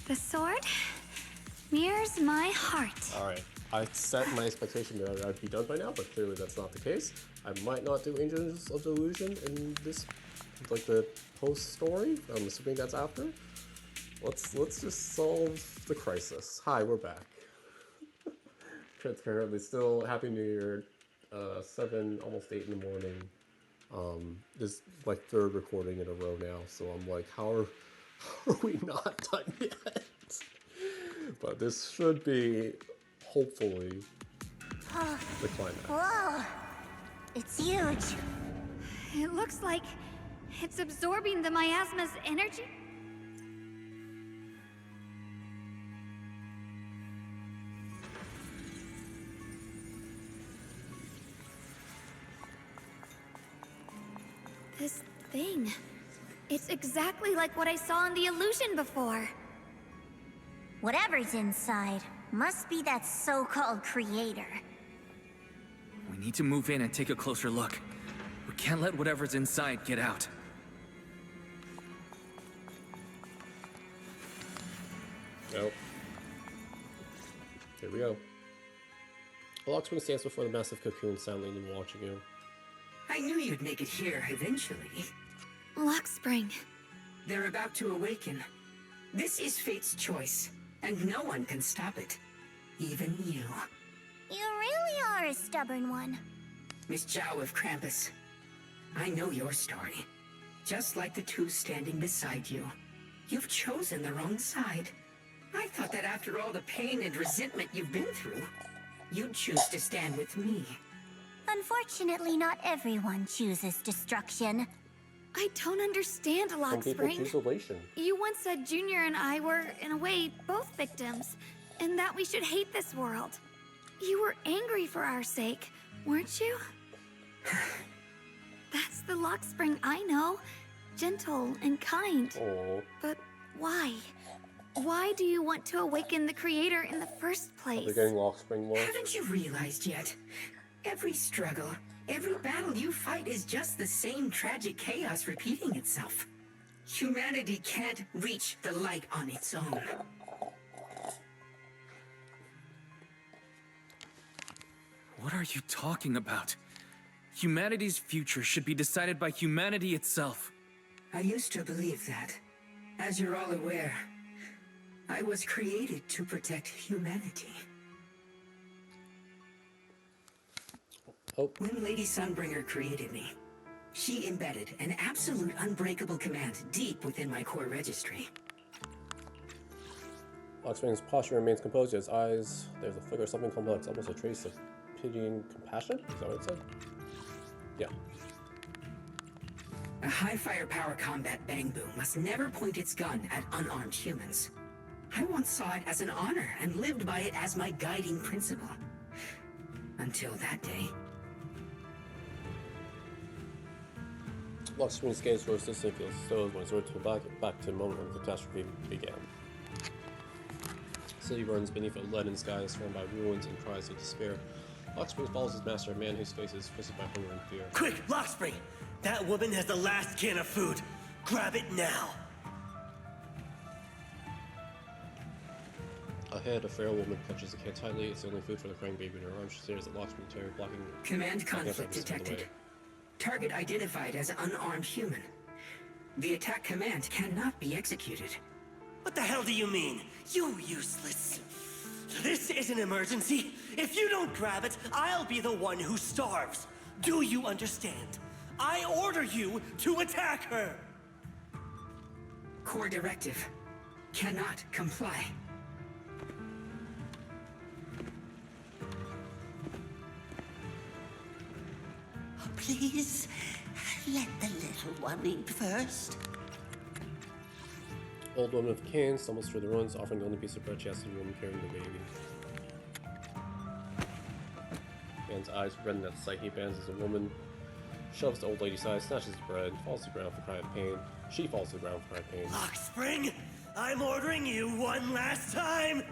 The sword mirrors my heart. Alright, I set my expectation that I'd be done by now, but clearly that's not the case. I might not do Angels of Delusion in this, like the post-story. I'm assuming that's after. Let's just solve the crisis. Hi, we're back. Transparently, still Happy New Year. 7, almost 8 in the morning. This is like 3rd recording in a row now, so I'm like, how are we not done yet? But this should be, hopefully, the climax. Whoa! It's huge. It looks like it's absorbing the miasma's energy. This thing. It's exactly like what I saw in the illusion before. Whatever's inside must be that so-called creator. We need to move in and take a closer look. We can't let whatever's inside get out. Nope. Here we go. Locksmith stands before the massive cocoon, silently and watching you. I knew you'd make it here eventually. Lockspring. They're about to awaken. This is fate's choice, and no one can stop it. Even you. You really are a stubborn one. Miss Zhao of Krampus. I know your story. Just like the two standing beside you. You've chosen the wrong side. I thought that after all the pain and resentment you've been through, you'd choose to stand with me. Unfortunately, not everyone chooses destruction. I don't understand, Some people choose Lockspring. elation. You once said Junior and I were, in a way, both victims, and that we should hate this world. You were angry for our sake, weren't you? That's the Lockspring I know. Gentle and kind. Oh, But why? Why do you want to awaken the Creator in the first they're place? getting Lockspring more. Haven't you realized yet? Every struggle, every battle you fight is just the same tragic chaos repeating itself. Humanity can't reach the light on its own. What are you talking about? Humanity's future should be decided by humanity itself. I used to believe that. As you're all aware, I was created to protect humanity. Oh, When Lady Sunbringer created me, she embedded an absolute unbreakable command deep within my core registry. Lockspring's posture remains composed. His eyes, there's a flicker of something complex, almost a trace of pity and compassion. Is that what it said? Yeah. A high firepower combat bang boom must never point its gun at unarmed humans. I once saw it as an honor and lived by it as my guiding principle. Until that day. Lockspring's gaze rose distant, feels stowed when his sword to back to the moment when the catastrophe began. The city burns beneath a leaden sky, surrounded by ruins and cries of despair. Lockspring follows his master, a man whose face is twisted by hunger and fear. Quick, Lockspring! That woman has the last can of food. Grab it now. Ahead, a frail woman clutches the can tightly. It's the only food for the crying baby in her arms. She stares at Lockspring, terror blocking. Command conflict blocking every detected. way. Target identified as unarmed human. The attack command cannot be executed. What the hell do you mean? You useless. This is an emergency. If you don't grab it, I'll be the one who starves. Do you understand? I order you to attack her. Core directive. Cannot comply. Please, let the little one eat first. Old woman with a cane stumbles through the ruins, offering the only piece of bread she has to the woman carrying the baby. Man's eyes redden at the sight. He bends as a woman shoves the old lady's side, snatches the bread, falls to the ground for crying pain. She falls to the ground for crying pain. Lockspring, I'm ordering you one last time.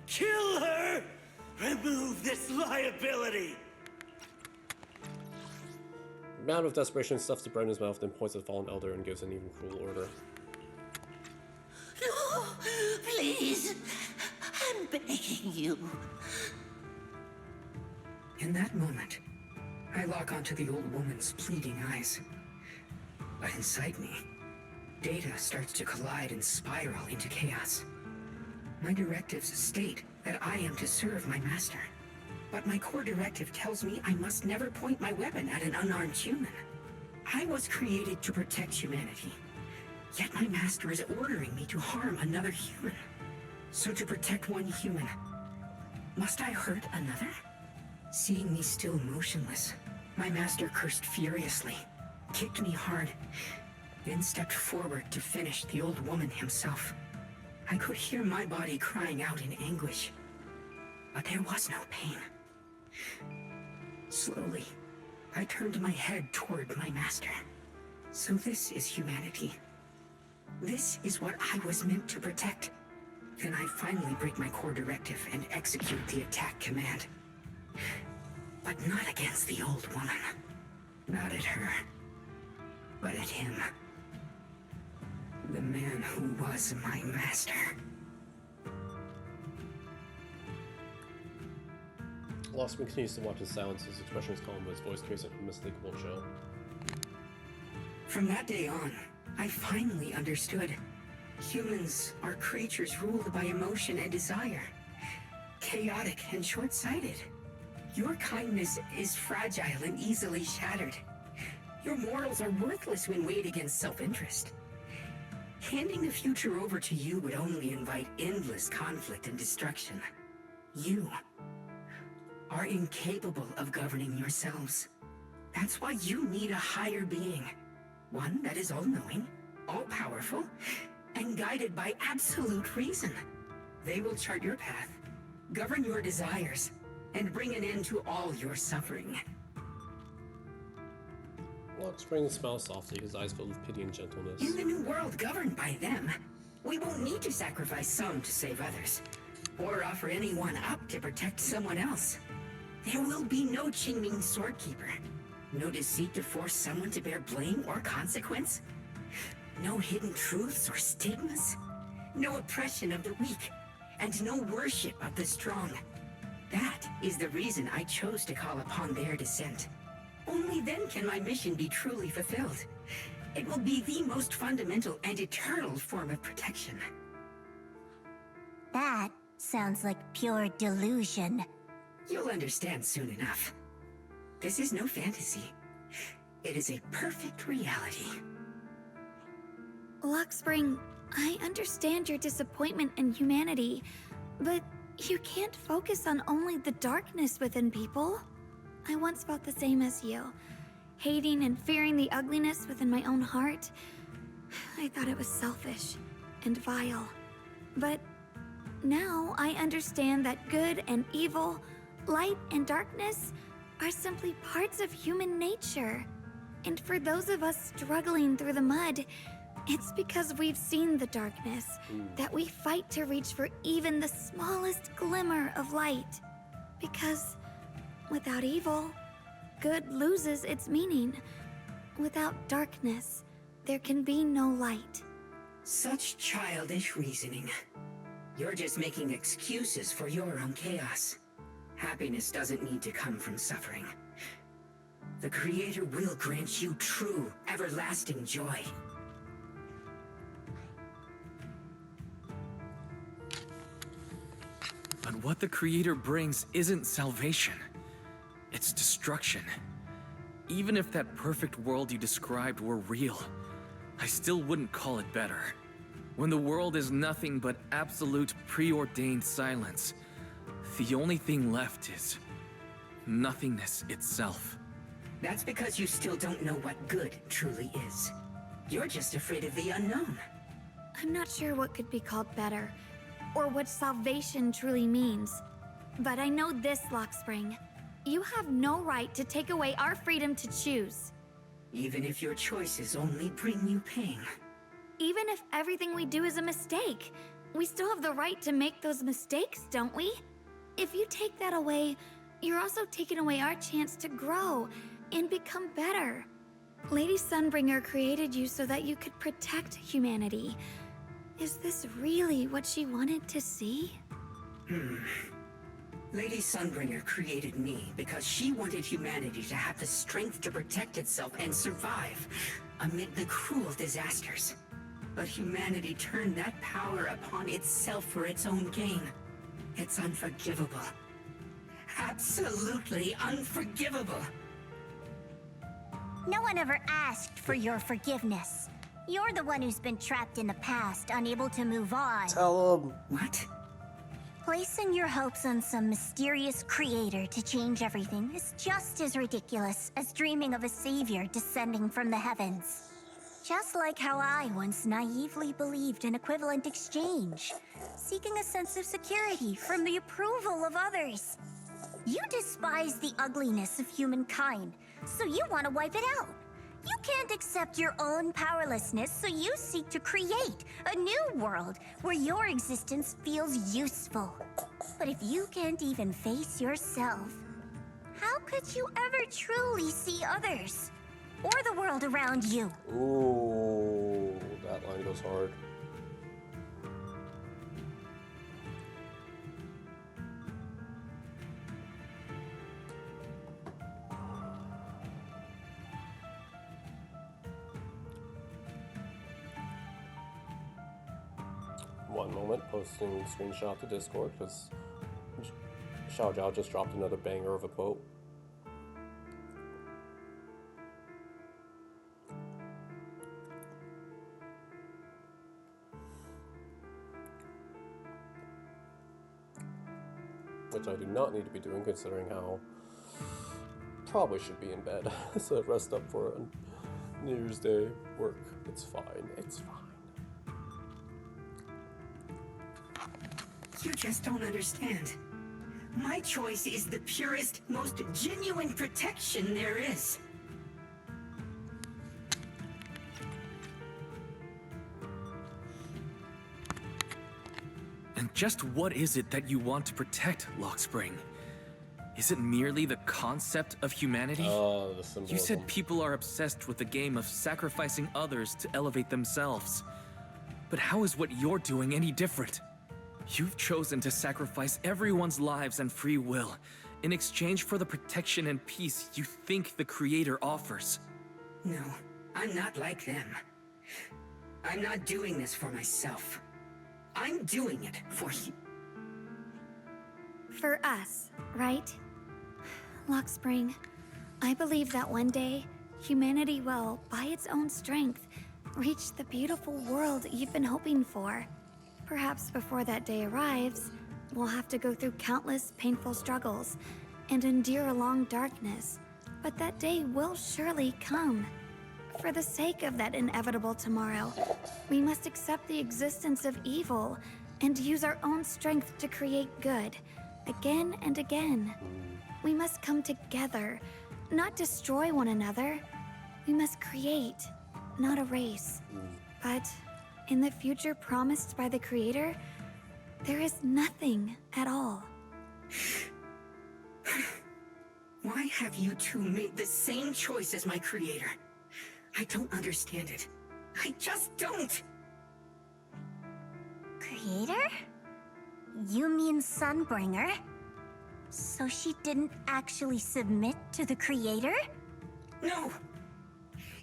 Kill her. Remove this liability. Man of desperation stuffs the bread in his mouth, then points at the fallen elder and gives an even cruel order. No, please. you. In that moment, I lock onto the old woman's pleading eyes. But inside me, data starts to collide and spiral into chaos. My directives state that I am to serve my master. But my core directive tells me I must never point my weapon at an unarmed human. I was created to protect humanity. Yet my master is ordering me to harm another human. So to protect one human, must I hurt another? Seeing me still motionless, my master cursed furiously, kicked me hard, then stepped forward to finish the old woman himself. I could hear my body crying out in anguish, but there was no pain. Slowly, I turned my head toward my master. So this is humanity. This is what I was meant to protect. Then I finally break my core directive and execute the attack command. But not against the old woman. Not at her. But at him. The man who was my master. Lossman continues to watch in silence. His expression is calm, but his voice carries an unmistakable chill. From that day on, I finally understood. Humans are creatures ruled by emotion and desire. Chaotic and short-sighted. Your kindness is fragile and easily shattered. Your morals are worthless when weighed against self-interest. Handing the future over to you would only invite endless conflict and destruction. You are incapable of governing yourselves. That's why you need a higher being. One that is all-knowing, all-powerful, and guided by absolute reason. They will chart your path, govern your desires, and bring an end to all your suffering. Lockspring smiles softly, his eyes filled with pity and gentleness. In the new world governed by them, we won't need to sacrifice some to save others, or offer anyone up to protect someone else. There will be no Qingming Swordkeeper, no deceit to force someone to bear blame or consequence, no hidden truths or stigmas, no oppression of the weak, and no worship of the strong. That is the reason I chose to call upon their descent. Only then can my mission be truly fulfilled. It will be the most fundamental and eternal form of protection. That sounds like pure delusion. You'll understand soon enough. This is no fantasy. It is a perfect reality. Luxspring, I understand your disappointment in humanity, but you can't focus on only the darkness within people. I once felt the same as you, hating and fearing the ugliness within my own heart. I thought it was selfish and vile. But now I understand that good and evil, light and darkness are simply parts of human nature. And for those of us struggling through the mud, it's because we've seen the darkness that we fight to reach for even the smallest glimmer of light. Because without evil, good loses its meaning. Without darkness, there can be no light. Such childish reasoning. You're just making excuses for your own chaos. Happiness doesn't need to come from suffering. The Creator will grant you true, everlasting joy. But what the Creator brings isn't salvation. It's destruction. Even if that perfect world you described were real, I still wouldn't call it better. When the world is nothing but absolute preordained silence, the only thing left is nothingness itself. That's because you still don't know what good truly is. You're just afraid of the unknown. I'm not sure what could be called better, or what salvation truly means. But I know this, Lockspring. You have no right to take away our freedom to choose. Even if your choices only bring you pain. Even if everything we do is a mistake, we still have the right to make those mistakes, don't we? If you take that away, you're also taking away our chance to grow and become better. Lady Sunbringer created you so that you could protect humanity. Is this really what she wanted to see? Lady Sunbringer created me because she wanted humanity to have the strength to protect itself and survive amid the cruel disasters. But humanity turned that power upon itself for its own gain. It's unforgivable. Absolutely unforgivable. No one ever asked for your forgiveness. You're the one who's been trapped in the past, unable to move on. Tell him. What? Placing your hopes on some mysterious creator to change everything is just as ridiculous as dreaming of a savior descending from the heavens. Just like how I once naively believed in equivalent exchange, seeking a sense of security from the approval of others. You despise the ugliness of humankind, so you want to wipe it out. You can't accept your own powerlessness, so you seek to create a new world where your existence feels useful. But if you can't even face yourself, how could you ever truly see others? Or the world around you? Ooh, that line goes hard. One moment, posting screenshot to Discord because Xiao Zhao just dropped another banger of a quote. Which I do not need to be doing considering how probably should be in bed. So rest up for a New Year's Day work. It's fine. It's fine. You just don't understand. My choice is the purest, most genuine protection there is. And just what is it that you want to protect, Lockspring? Is it merely the concept of humanity? Oh, the symbolism. You said people are obsessed with the game of sacrificing others to elevate themselves. But how is what you're doing any different? You've chosen to sacrifice everyone's lives and free will in exchange for the protection and peace you think the Creator offers. No, I'm not like them. I'm not doing this for myself. I'm doing it for you. For us, right? Lockspring, I believe that one day, humanity will, by its own strength, reach the beautiful world you've been hoping for. Perhaps before that day arrives, we'll have to go through countless painful struggles and endure a long darkness. But that day will surely come. For the sake of that inevitable tomorrow, we must accept the existence of evil and use our own strength to create good, again and again. We must come together, not destroy one another. We must create, not erase. But in the future promised by the Creator, there is nothing at all. Why have you two made the same choice as my Creator? I don't understand it. I just don't! Creator? You mean Sunbringer? So she didn't actually submit to the Creator? No!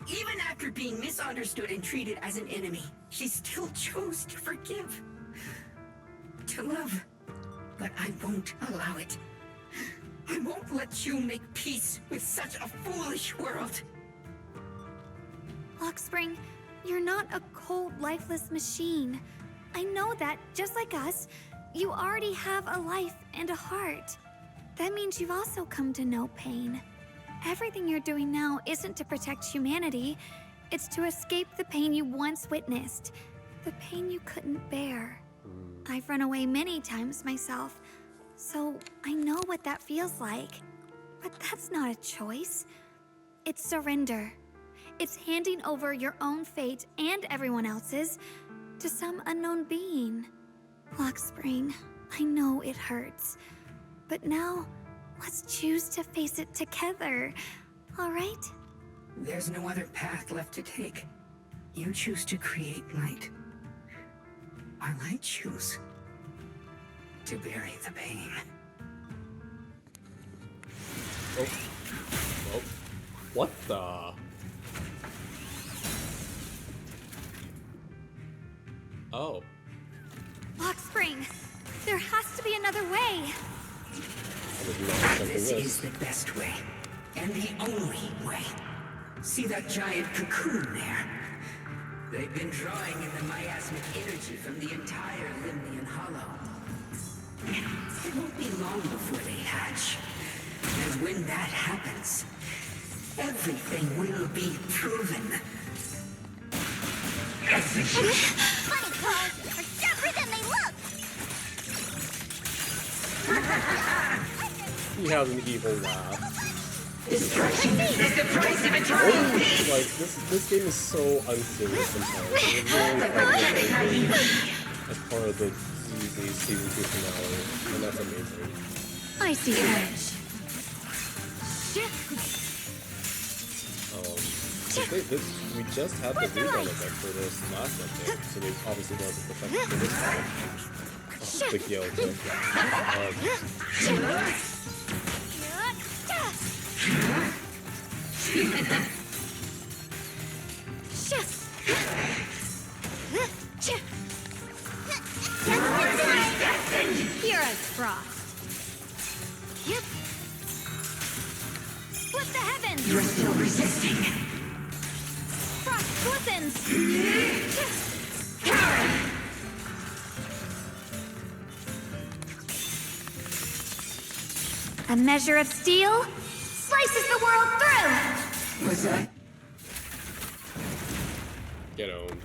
Even after being misunderstood and treated as an enemy, she still chose to forgive. To love. But I won't allow it. I won't let you make peace with such a foolish world. Lockspring, you're not a cold, lifeless machine. I know that, just like us, you already have a life and a heart. That means you've also come to know pain. Everything you're doing now isn't to protect humanity. It's to escape the pain you once witnessed. The pain you couldn't bear. I've run away many times myself, so I know what that feels like. But that's not a choice. It's surrender. It's handing over your own fate and everyone else's to some unknown being. Lockspring, I know it hurts. But now, let's choose to face it together, all right? There's no other path left to take. You choose to create light. While I choose to bury the pain. Oh. What the? Oh. Lock Spring, there has to be another way. I was not expecting This this. is the best way, and the only way. See that giant cocoon there? They've been drawing in the miasmic energy from the entire Limnian Hollow. It won't be long before they hatch. And when that happens, everything will be proven. Bunny claws are sharper than they look! He has an evil laugh. Destruction is the price of eternal Oh, peace! like this game is so unserious sometimes. It really like as part of the season 2 finale, and that's amazing. I see Edge. We just had the rerun event for this last update, so they obviously wanted to push up for this time. Oh, big deal. Here as frost. Yep. Split the heavens. You're still resisting. Frost glistens. A measure of steel slices the world through. Was that? Get owned.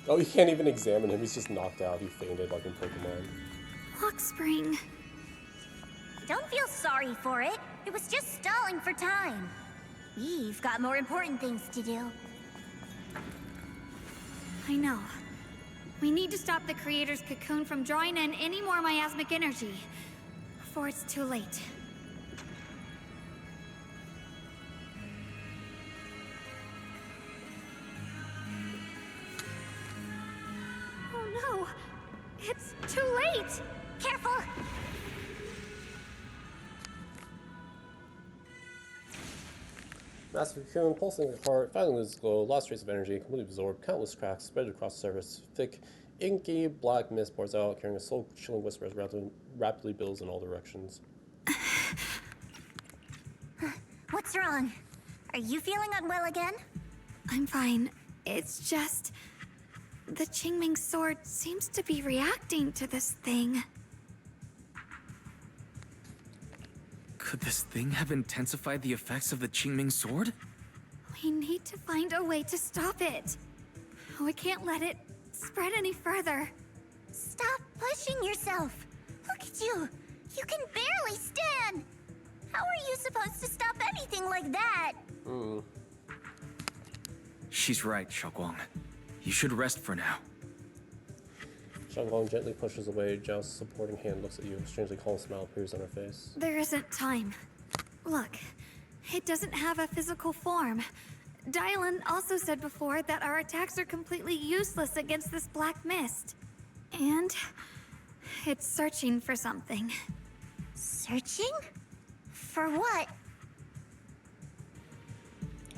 Oh, you can't even examine him. He's just knocked out. He fainted like in Pokemon. Lock Spring. Don't feel sorry for it. It was just stalling for time. We've got more important things to do. I know. We need to stop the creator's cocoon from drawing in any more miasmic energy before it's too late. Oh no! It's too late! Careful! Massive cocoon, pulsing apart, finally loses glow, lost trace of energy, completely absorbed, countless cracks spread across the surface. Thick, inky, black mist pours out, carrying a soul-chilling whisper as rapidly builds in all directions. What's wrong? Are you feeling unwell again? I'm fine. It's just... the Qingming sword seems to be reacting to this thing. Could this thing have intensified the effects of the Qingming sword? We need to find a way to stop it. We can't let it spread any further. Stop pushing yourself. Look at you. You can barely stand. How are you supposed to stop anything like that? She's right, Xiaoguang. You should rest for now. Xiaoguang gently pushes away. Zhao's supporting hand looks at you. A strangely calm smile appears on her face. There isn't time. Look, it doesn't have a physical form. Dylan also said before that our attacks are completely useless against this black mist. And it's searching for something. Searching? For what?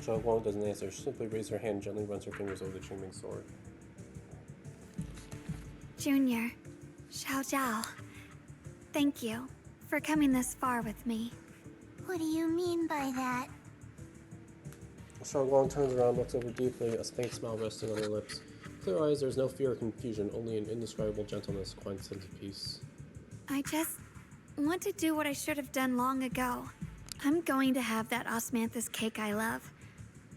Xiaoguang doesn't answer. She simply raises her hand and gently runs her fingers over the Qingming sword. Junior, Xiao Zhao, thank you for coming this far with me. What do you mean by that? Xiaoguang turns around, looks over deeply, a faint smile resting on her lips. Clear eyes, there's no fear or confusion, only an indescribable gentleness, quiet sense of peace. I just want to do what I should have done long ago. I'm going to have that osmanthus cake I love,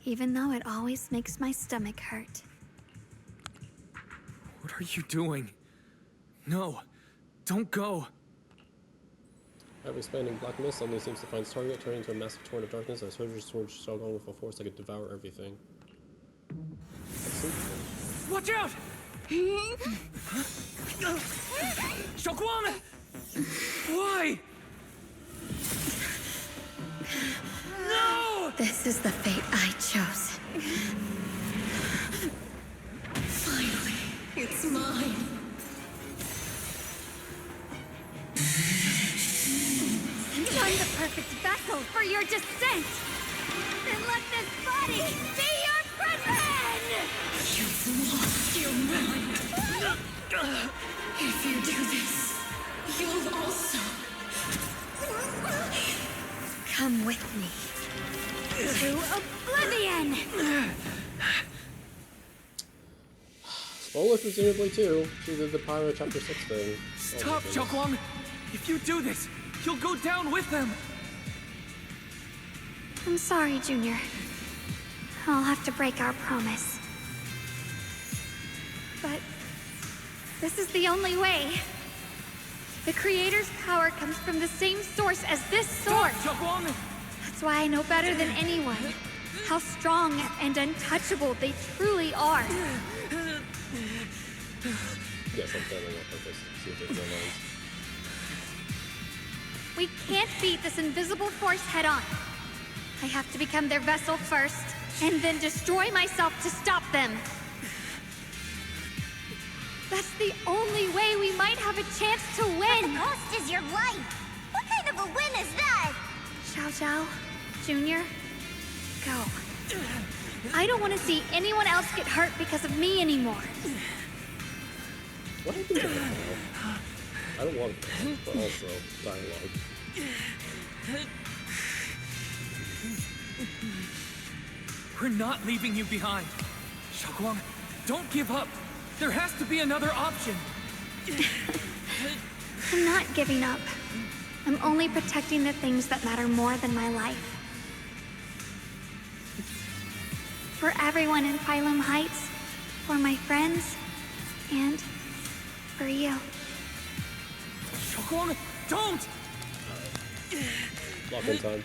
even though it always makes my stomach hurt. What are you doing? No, don't go. Ever-expanding black mist suddenly seems to find its target, turning into a massive torrent of darkness as soldiers towards Xiaoguang with a force that could devour everything. Watch out! Xiaoguang! Why? No! This is the fate I chose. Finally, it's mine. I'm the perfect vessel for your descent. Then let this body be your prison! You've lost your mind. If you do this, you'll also... Come with me. To oblivion! Spoiler presumably too. She did the Pyro Chapter 6 thing. Stop, Xiaoguang! If you do this, you'll go down with them! I'm sorry, Junior. I'll have to break our promise. But this is the only way. The Creator's power comes from the same source as this sword. Stop, Xiaoguang! That's why I know better than anyone how strong and untouchable they truly are. Yes, I'm failing on purpose. See if it's lines. We can't beat this invisible force head-on. I have to become their vessel first, and then destroy myself to stop them. That's the only way we might have a chance to The win. cost is your life. What kind of a win is that? Xiao Xiao, Junior, go. I don't want to see anyone else get hurt because of me anymore. What happened to that now? I don't want that, but also dialogue. We're not leaving you behind. Xiaoguang, don't give up. There has to be another option. I'm not giving up. I'm only protecting the things that matter more than my life. For everyone in Phylum Heights, for my friends, and for you. Xiaoguang, don't! Lock in time.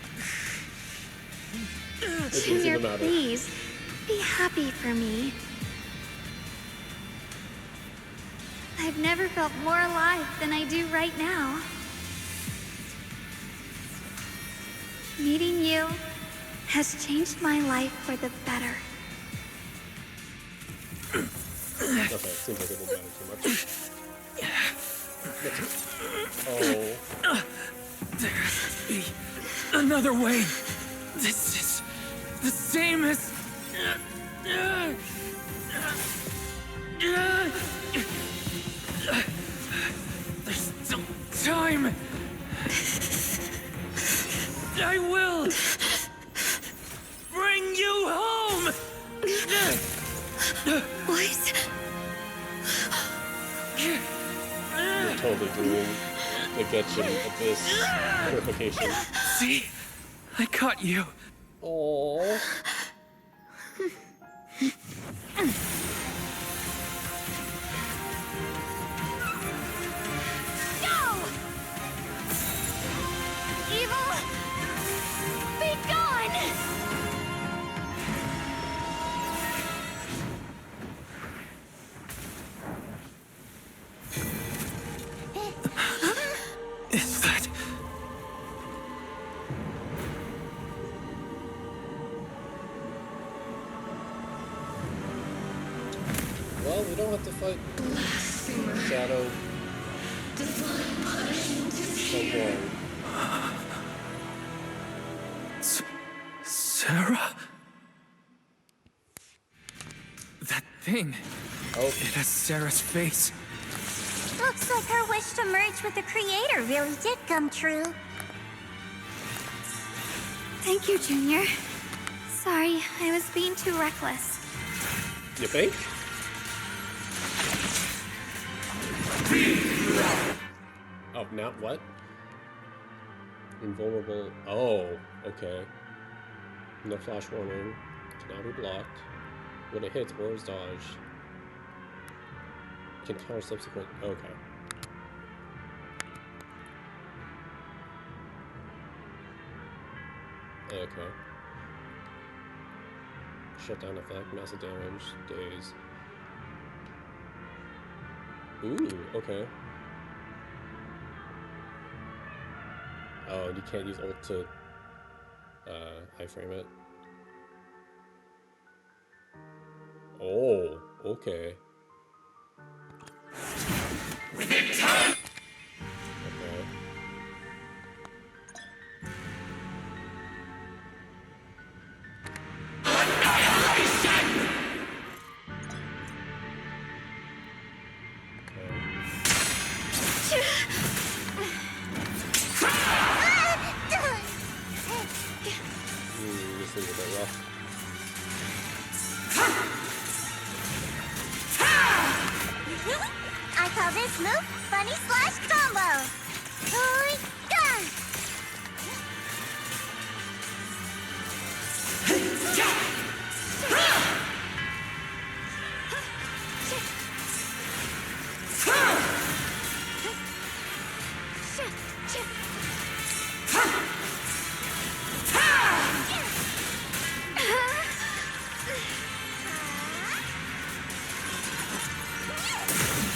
Junior, please, be happy for me. I've never felt more alive than I do right now. Meeting you has changed my life for the better. Okay, seems like it won't matter too much. Oh. There has to be another way. This is the same as... There's still time. I will bring you home. Boys, You're totally doing the Genshin Abyss purification. See, I caught you. Oh. go! Evil, be gone! Is that... Well, we don't have to fight Shadow so long. Sarah? That thing. Oh, It has Sarah's face. Looks like her wish to merge with the Creator really did come true. Thank you, Junior. Sorry, I was being too reckless. you think? Oh, not what? Invulnerable. Oh, okay. No flash warning. Cannot be blocked. When it hits or is dodged. Can counter subsequent. Okay. Okay. Shutdown effect, massive damage, daze. Ooh, okay. Oh, you can't use ult to iframe it. Oh, okay. Okay. This is a bit rough. I call this move Bunny Slash Combo. Oi-ga!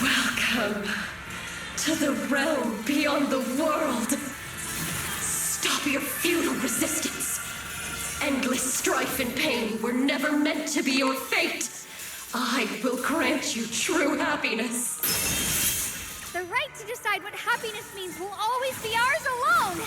Welcome to the realm beyond the world. Stop your futile resistance. Endless strife and pain were never meant to be your fate. I will grant you true happiness. The right to decide what happiness means will always be ours alone!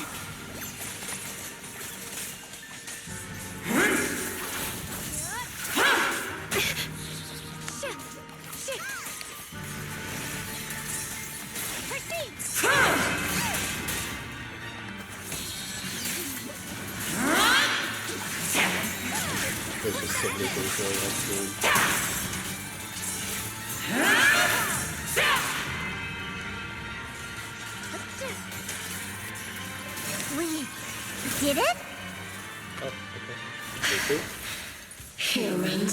There's just so many things going on screen. We did it? Oh, okay. Thank you. Humans.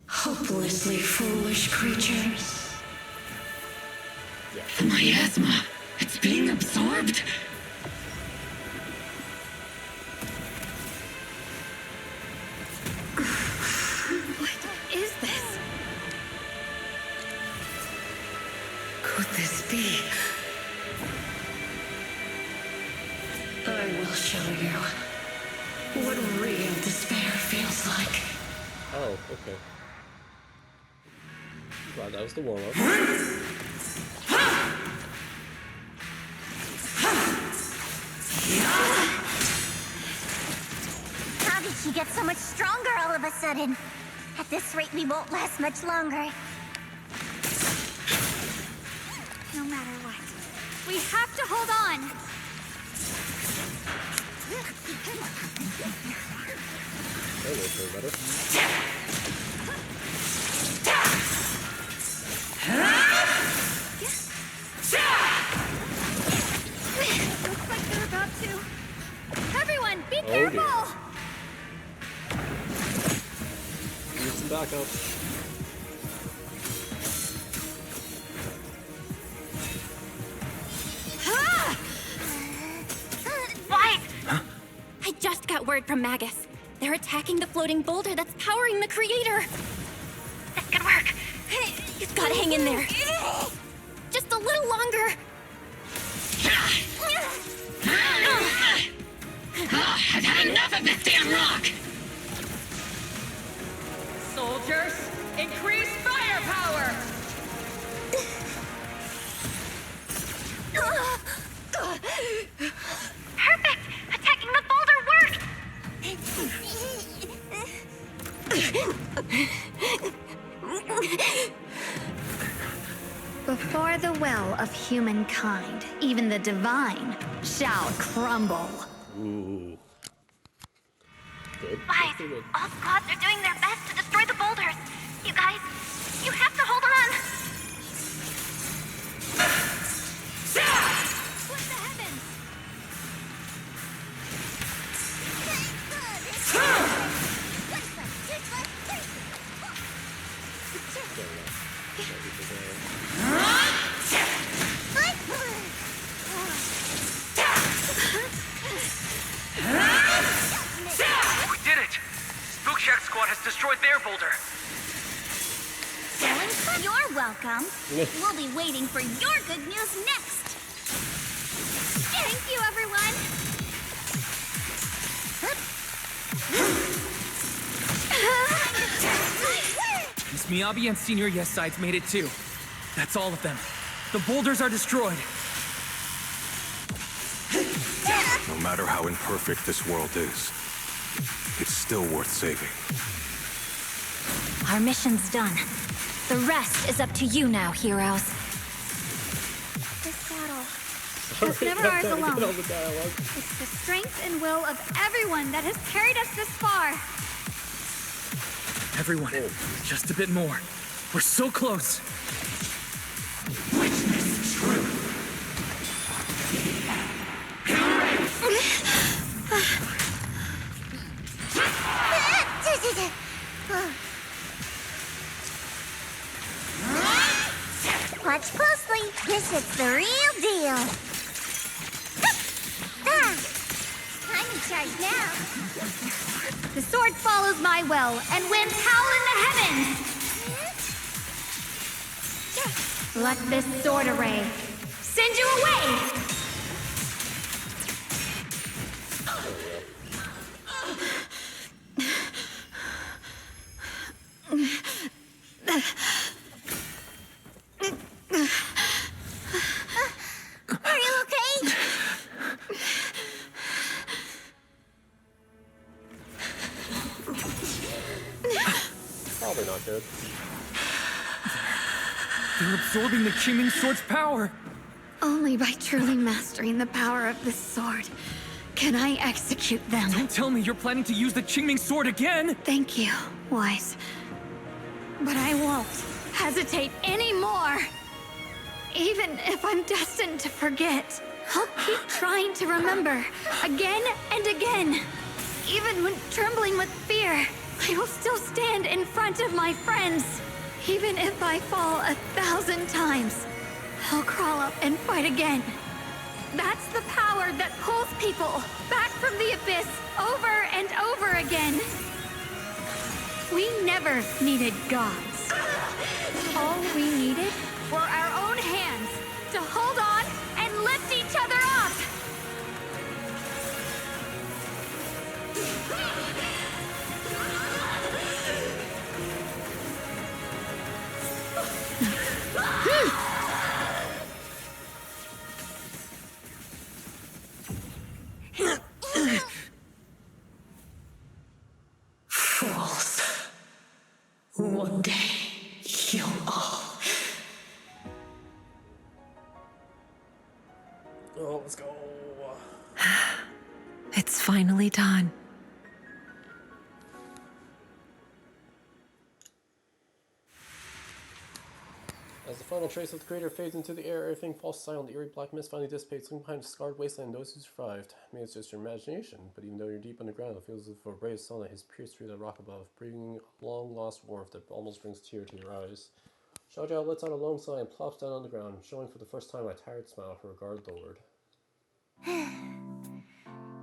Hopelessly foolish creatures. Yeah. The miasma. It's being absorbed. What is this? Could this be? I will show you what real despair feels like. Oh, okay. Glad that was the warm-up. How did she get so much stronger all of a sudden? At this rate, we won't last much longer. No matter what, we have to hold on! That will feel better. Looks like they're about to. Everyone, be Oh, careful! Need some backup. What? I just got word from Magus. They're attacking the floating boulder that's powering the creator. This could work. You've got to hang in there. Just a little longer. I've had enough of this damn rock! Soldiers, increase firepower! Perfect! Attacking the boulder worked! Before the well of humankind, even the divine shall crumble. Ooh. Good. Guys, That's pretty good. all squads are doing their best to destroy the boulders. You guys, you have to hold on. Split the heavens! We did it! Spook Shack Squad has destroyed their boulder. You're welcome. We'll be waiting for your good news next. Thank you, everyone! Miss Miyabi and Senior Yes Sides made it too. That's all of them. The boulders are destroyed. No matter how imperfect this world is, it's still worth saving. Our mission's done. The rest is up to you now, heroes. This battle was never ours alone. All the dialogue. It's the strength and will of everyone that has carried us this far. Everyone, just a bit more. We're so close. Witness truth. Watch closely. This is the real deal. I'm in charge now. The sword follows my will and winds howl in the heavens. Let this sword array send you away. Are you okay? Probably not good. They're absorbing the Qingming Sword's power. Only by truly mastering the power of this sword can I execute them. Don't tell me you're planning to use the Qingming Sword again! Thank you, Wise. But I won't hesitate anymore. Even if I'm destined to forget, I'll keep trying to remember again and again. Even when trembling with fear, I will still stand in front of my friends. Even if I fall 1,000 times, I'll crawl up and fight again. That's the power that pulls people back from the abyss over and over again. We never needed gods. All we needed were our own hands to hold on and lift each other up. Fools. One day, you'll all. Oh, let's go. It's finally done. As the final trace of the crater fades into the air, everything falls silent. The eerie black mist finally dissipates, leaving behind a scarred wasteland. Those who survived. Maybe it's just your imagination, but even though you're deep underground, it feels as if a ray of sunlight has pierced through the rock above, bringing a long-lost warmth that almost brings a tear to your eyes. Xiao Zhao lets out a lone sigh and plops down on the ground, showing for the first time a tired smile, her guard lowered.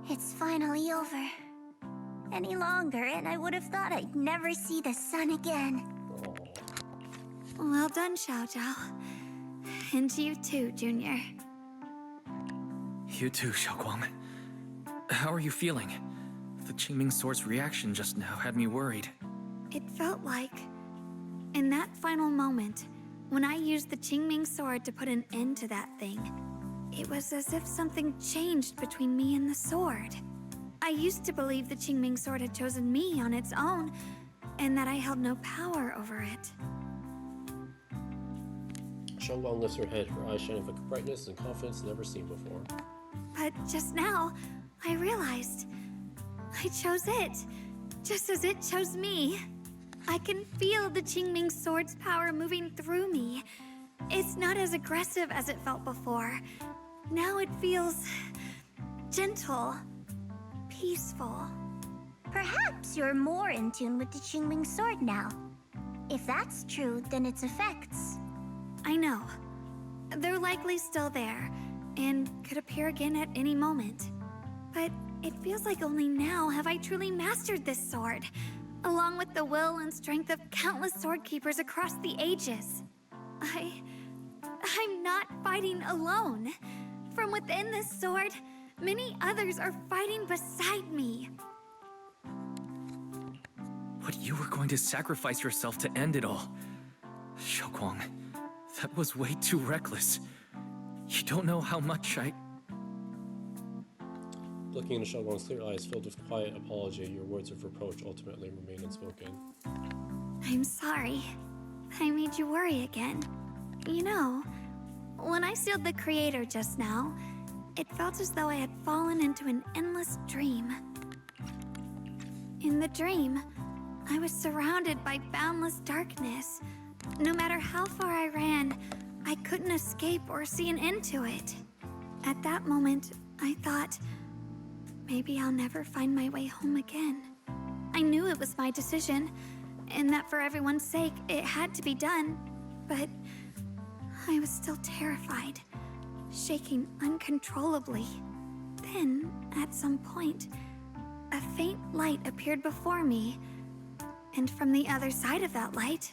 It's finally over. Any longer, and I would have thought I'd never see the sun again. Well done, Xiao Zhao. And to you too, Junior. You too, Xiaoguang. How are you feeling? The Qingming Sword's reaction just now had me worried. It felt like, in that final moment, when I used the Qingming Sword to put an end to that thing, it was as if something changed between me and the sword. I used to believe the Qingming Sword had chosen me on its own, and that I held no power over it. Xiaoguang lifts her head, her eyes shining with a brightness and confidence never seen before. But just now, I realized I chose it, just as it chose me. I can feel the Qingming Sword's power moving through me. It's not as aggressive as it felt before. Now it feels gentle, peaceful. Perhaps you're more in tune with the Qingming Sword now. If that's true, then its effects. I know. They're likely still there, and could appear again at any moment. But it feels like only now have I truly mastered this sword, along with the will and strength of countless sword keepers across the ages. I'm not fighting alone. From within this sword, many others are fighting beside me. But you were going to sacrifice yourself to end it all. Xiaoguang, that was way too reckless. You don't know how much I... Looking into Xiaoguang's clear eyes filled with quiet apology, your words of reproach ultimately remain unspoken. I'm sorry. I made you worry again. You know, when I sealed the Creator just now, it felt as though I had fallen into an endless dream. In the dream, I was surrounded by boundless darkness. No matter how far I ran, I couldn't escape or see an end to it. At that moment, I thought, maybe I'll never find my way home again. I knew it was my decision, and that for everyone's sake, it had to be done. But I was still terrified, shaking uncontrollably. Then, at some point, a faint light appeared before me, and from the other side of that light,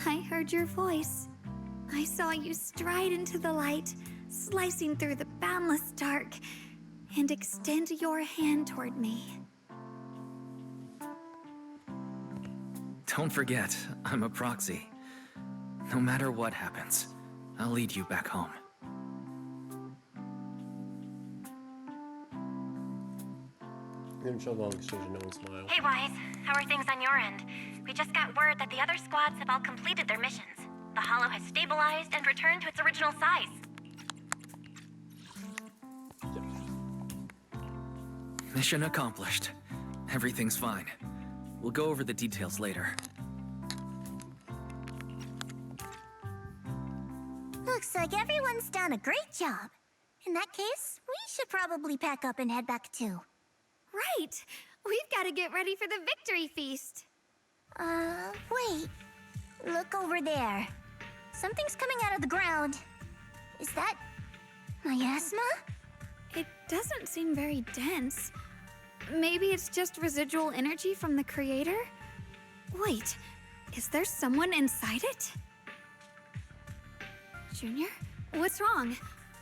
I heard your voice. I saw you stride into the light, slicing through the boundless dark, and extend your hand toward me. Don't forget, I'm a proxy. No matter what happens, I'll lead you back home. Then Xiaoguang exchanged a knowing smile. Hey, Wise. How are things on your end? We just got word that the other squads have all completed their missions. The Hollow has stabilized and returned to its original size. Mission accomplished. Everything's fine. We'll go over the details later. Looks like everyone's done a great job. In that case, we should probably pack up and head back too. Right! We've got to get ready for the victory feast! Wait. Look over there. Something's coming out of the ground. Is that miasma? It doesn't seem very dense. Maybe it's just residual energy from the Creator? Wait, is there someone inside it? Junior? What's wrong?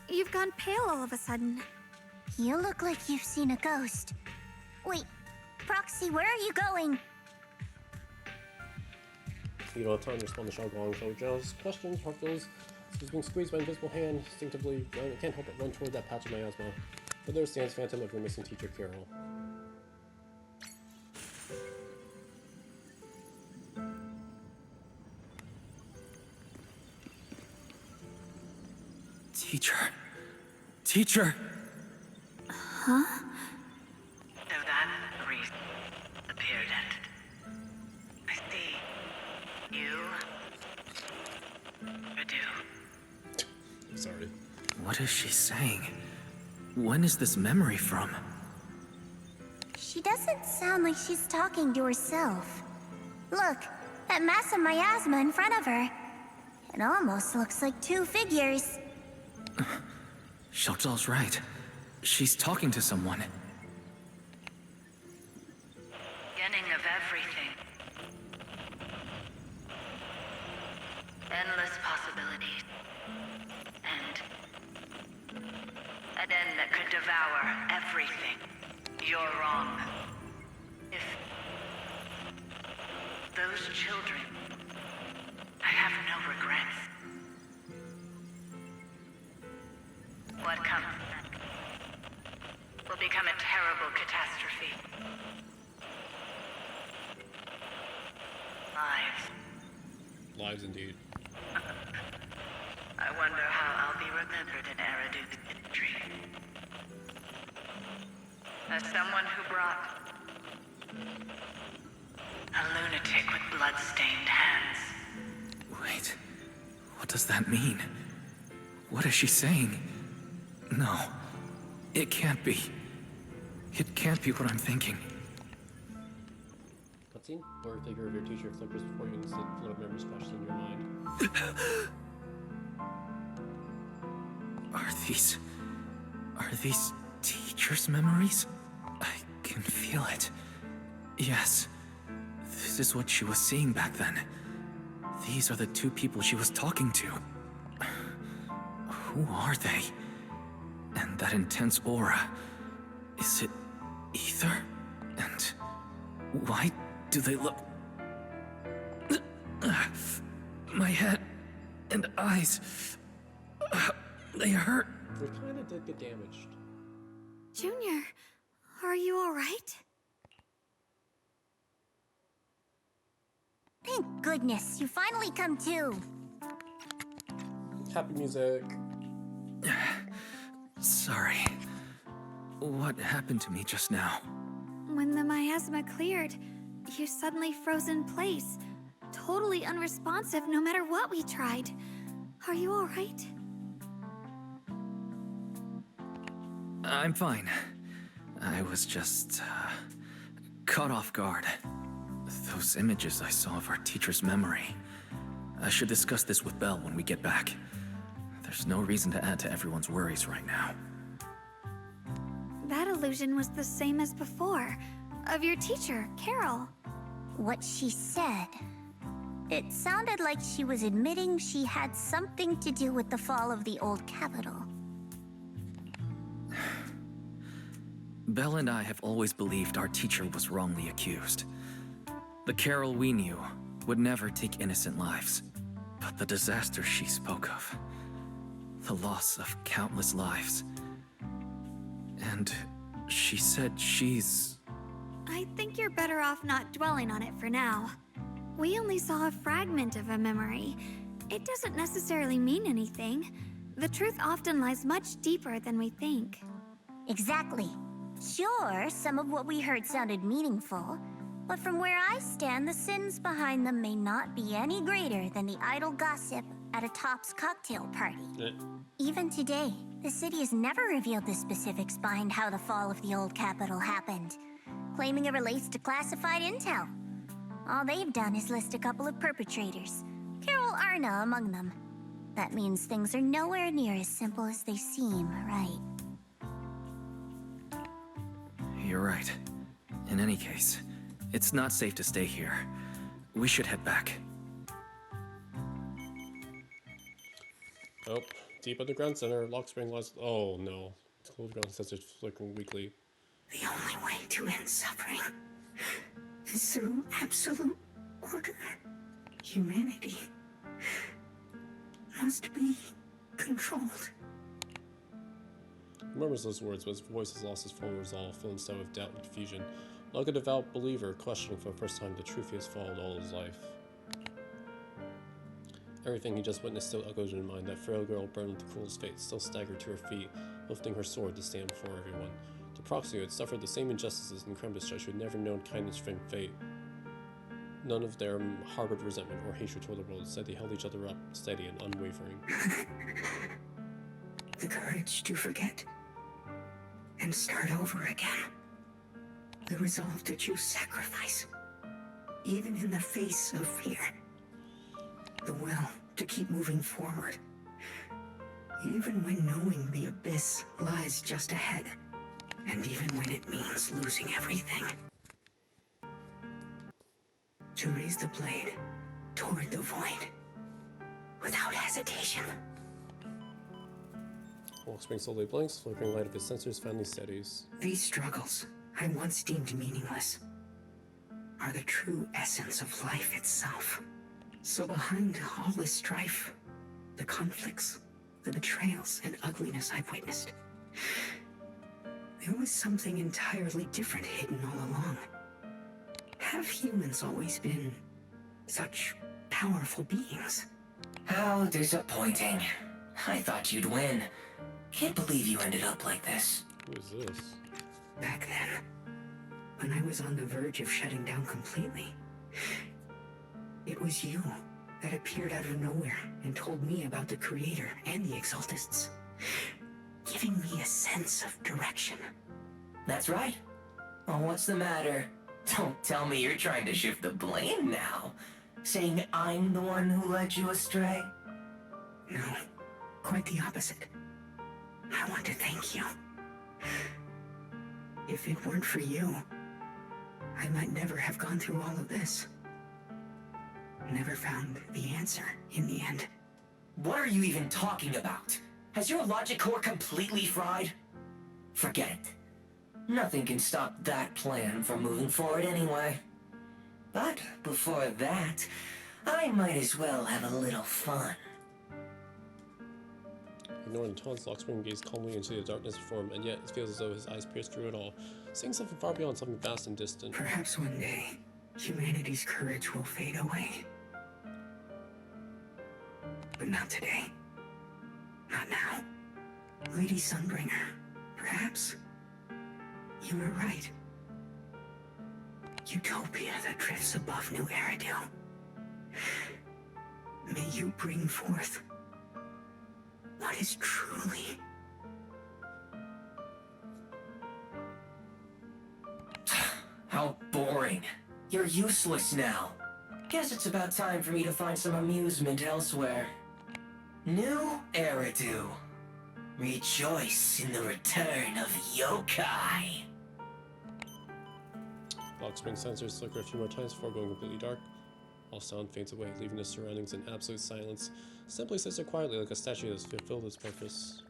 You've gone pale all of a sudden. You look like you've seen a ghost. Wait, Proxy, where are you going? You don't have time to respond to Xiaoguang, so Zhou's questions, heart feels he's being squeezed by an invisible hand. Instinctively, I can't help but run toward that patch of miasma. But there stands Phantom of your missing teacher, Carol. Teacher. Teacher! Huh? So that reason appeared at. I see. You. Do. I'm sorry. What is she saying? When is this memory from? She doesn't sound like she's talking to herself. Look, that mass of miasma in front of her. It almost looks like two figures. Xiaozhao's right. She's talking to someone. Beginning of everything. Endless possibilities. And an end that could devour everything. You're wrong. If those children, I have no regrets. What comes next will become a terrible catastrophe. Lives. Lives indeed. I wonder how I'll be remembered in Eridu's history. As someone who brought a lunatic with blood-stained hands. Wait, what does that mean? What is she saying? No, it can't be. It can't be what I'm thinking. Cutscene? Blurred figure of your teacher flickers before you, instant flood of memories crashes in your mind. Are these teachers' memories? I can feel it. Yes, this is what she was seeing back then. These are the two people she was talking to. Who are they? And that intense aura, is it ether? And why do they look... My head and eyes... They hurt. They kind of did get damaged. Junior, are you alright? Thank goodness, you finally come to. Happy music. Sorry. What happened to me just now? When the miasma cleared, you suddenly froze in place. Totally unresponsive no matter what we tried. Are you alright? I'm fine. I was just, caught off guard. Those images I saw of our teacher's memory. I should discuss this with Belle when we get back. There's no reason to add to everyone's worries right now. That illusion was the same as before. Of your teacher, Carol. What she said. It sounded like she was admitting she had something to do with the fall of the old capital. Belle and I have always believed our teacher was wrongly accused. The Carol we knew would never take innocent lives. But the disaster she spoke of, the loss of countless lives. And she said she's... I think you're better off not dwelling on it for now. We only saw a fragment of a memory. It doesn't necessarily mean anything. The truth often lies much deeper than we think. Exactly. Sure, some of what we heard sounded meaningful, but from where I stand, the sins behind them may not be any greater than the idle gossip at a Top's cocktail party. Even today, the city has never revealed the specifics behind how the fall of the old capital happened, claiming it relates to classified intel. All they've done is list a couple of perpetrators, Carol Arna among them. That means things are nowhere near as simple as they seem, right? You're right. In any case, it's not safe to stay here. We should head back. Oh, deep underground center, lock spring lies. Oh no. Cold ground sensors flickering weakly. The only way to end suffering is through absolute order. Humanity must be controlled. He murmurs those words, but his voice has lost its former resolve, filling instead with doubt and confusion. Like a devout believer, questioning for the first time the truth he has followed all his life. Everything he just witnessed still echoes in his mind. That frail girl burned with the cruelest fate, still staggered to her feet, lifting her sword to stand before everyone. The proxy who had suffered the same injustices in Krembus who had never known kindness from fate. None of them harbored resentment or hatred toward the world. Instead, they held each other up, steady and unwavering. The courage to forget and start over again. The resolve to choose sacrifice, even in the face of fear. The will to keep moving forward, even when knowing the abyss lies just ahead, and even when it means losing everything. To raise the blade toward the void, without hesitation. Wellspring slowly blinks, flickering light of his sensors finally steadies. These struggles I once deemed meaningless are the true essence of life itself. So behind all this strife, the conflicts, the betrayals and ugliness I've witnessed, there was something entirely different hidden all along. Have humans always been such powerful beings? How disappointing. I thought you'd win. Can't believe you ended up like this. Who is this? Back then, when I was on the verge of shutting down completely, it was you that appeared out of nowhere and told me about the Creator and the Exaltists, giving me a sense of direction. That's right. Oh, what's the matter? Don't tell me you're trying to shift the blame now. Saying I'm the one who led you astray? No, quite the opposite. I want to thank you. If it weren't for you, I might never have gone through all of this. Never found the answer in the end. What are you even talking about? Has your logic core completely fried? Forget it. Nothing can stop that plan from moving forward anyway. But before that, I might as well have a little fun. Ignoring the taunts, Lockspring gazed calmly into the darkness before him, and yet it feels as though his eyes pierced through it all, seeing something far beyond something vast and distant. Perhaps one day, humanity's courage will fade away. But not today. Not now. Lady Sunbringer, perhaps you were right. Utopia that drifts above New Eridu. May you bring forth what is truly... How boring. You're useless now. Guess it's about time for me to find some amusement elsewhere. New Eridu. Rejoice in the return of yokai. Lockspring sensors flicker a few more times before going completely dark. All sound fades away, leaving the surroundings in absolute silence. Simply sits there quietly like a statue that's fulfilled its purpose.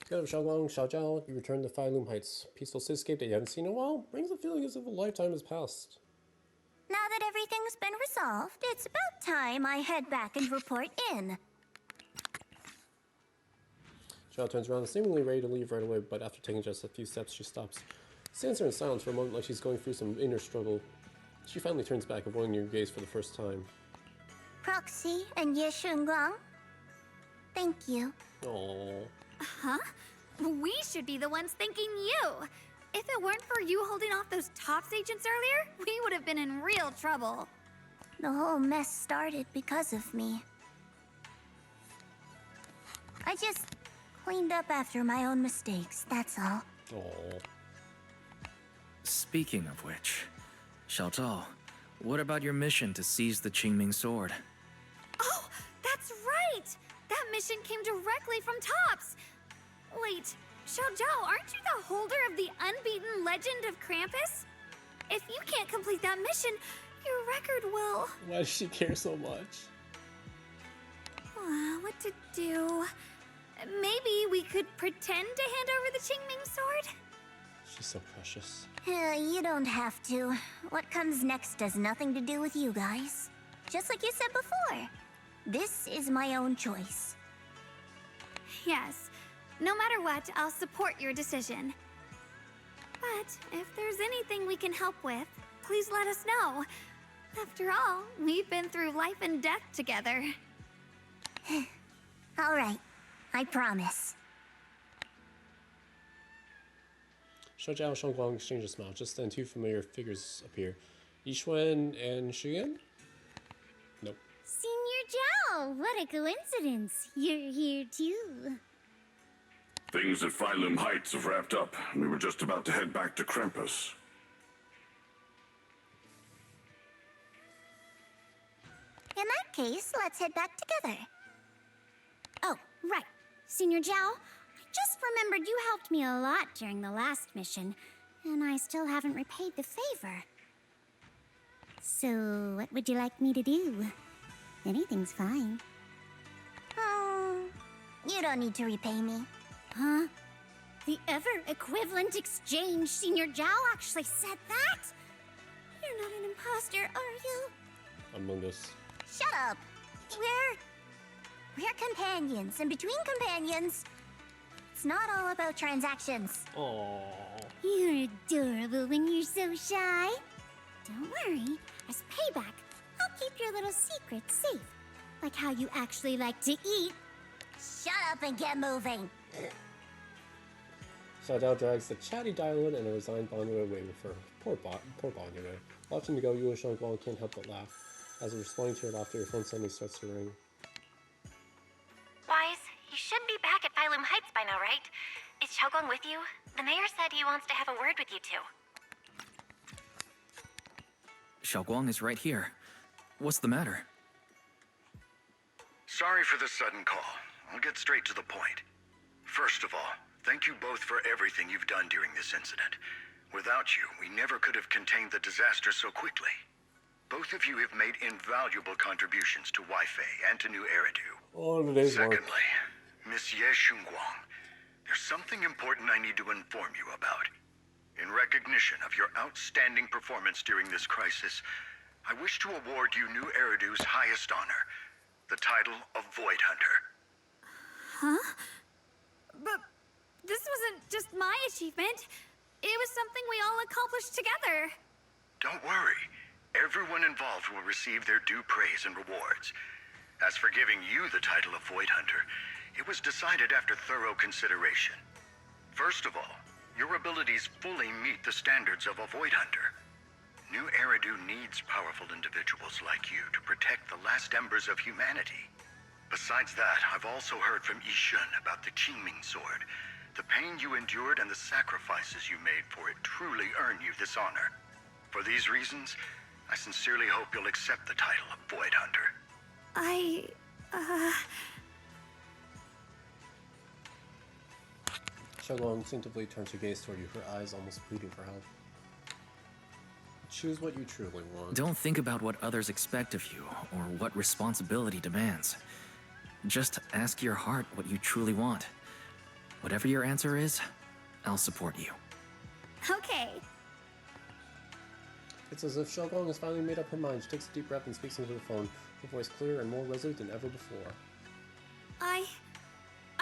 Get up, Xiaoguang, Xiaojiao, you return to Five Loom Heights. Peaceful cityscape that you haven't seen in a while brings a feeling as if a lifetime has passed. Now that everything's been resolved, it's about time I head back and report in. Xiao turns around, seemingly ready to leave right away, but after taking just a few steps, she stops. Stands there in silence for a moment like she's going through some inner struggle. She finally turns back, avoiding your gaze for the first time. Proxy and Ye Shunguang, thank you. Aww. Huh? We should be the ones thanking you. If it weren't for you holding off those TOPS agents earlier, we would have been in real trouble. The whole mess started because of me. I just cleaned up after my own mistakes, that's all. Aww. Speaking of which, Xiao Zhao, what about your mission to seize the Qingming sword? Oh, that's right! That mission came directly from TOPS! Wait, Xiao Zhao, aren't you the holder of the unbeaten legend of Krampus? If you can't complete that mission, your record will... Why does she care so much? What to do? Maybe we could pretend to hand over the Qingming sword? She's so precious. You don't have to. What comes next has nothing to do with you guys. Just like you said before. This is my own choice. Yes. No matter what, I'll support your decision. But if there's anything we can help with, please let us know. After all, we've been through life and death together. All right. I promise. Xiaojiao and Xiaoguang exchange a smile. Just then, two familiar figures appear. Yixuan and Shiyan? Nope. Senior Zhao, what a coincidence. You're here too. Things at Phylum Heights have wrapped up. We were just about to head back to Krampus. In that case, let's head back together. Oh, right. Senior Zhao, I just remembered you helped me a lot during the last mission, and I still haven't repaid the favor. So, what would you like me to do? Anything's fine. You don't need to repay me. Huh? The ever-equivalent exchange, Senior Zhao actually said that? You're not an imposter, are you? Among Us. Shut up! We're companions, and between companions, it's not all about transactions. Aww. You're adorable when you're so shy. Don't worry, as payback, I'll keep your little secrets safe. Like how you actually like to eat. Shut up and get moving. Xiaojiao drags the chatty Dylan and a resigned Banyu away with her. Poor Banyu. Watching to go, you and Xiaoguang can't help but laugh. As responding to her laughter, your phone suddenly starts to ring. Wise, you should be back at Phylum Heights by now, right? Is Xiaoguang with you? The mayor said he wants to have a word with you two. Xiaoguang is right here. What's the matter? Sorry for the sudden call. I'll get straight to the point. First of all, thank you both for everything you've done during this incident. Without you, we never could have contained the disaster so quickly. Both of you have made invaluable contributions to Wi-Fi and to New Eridu. Oh, today's work. Secondly, Miss Ye Shunguang, there's something important I need to inform you about. In recognition of your outstanding performance during this crisis, I wish to award you New Eridu's highest honor, the title of Void Hunter. Huh? But this wasn't just my achievement. It was something we all accomplished together. Don't worry. Everyone involved will receive their due praise and rewards. As for giving you the title of Void Hunter, it was decided after thorough consideration. First of all, your abilities fully meet the standards of a Void Hunter. New Eridu needs powerful individuals like you to protect the last embers of humanity. Besides that, I've also heard from Yishun about the Qingming Sword. The pain you endured and the sacrifices you made for it truly earn you this honor. For these reasons, I sincerely hope you'll accept the title of Void Hunter. Xiaolong instinctively turns her gaze toward you, her eyes almost pleading for help. Choose what you truly want. Don't think about what others expect of you, or what responsibility demands. Just ask your heart what you truly want. Whatever your answer is, I'll support you. Okay. It's as if Xiaolong has finally made up her mind. She takes a deep breath and speaks into the phone, her voice clearer and more resolute than ever before.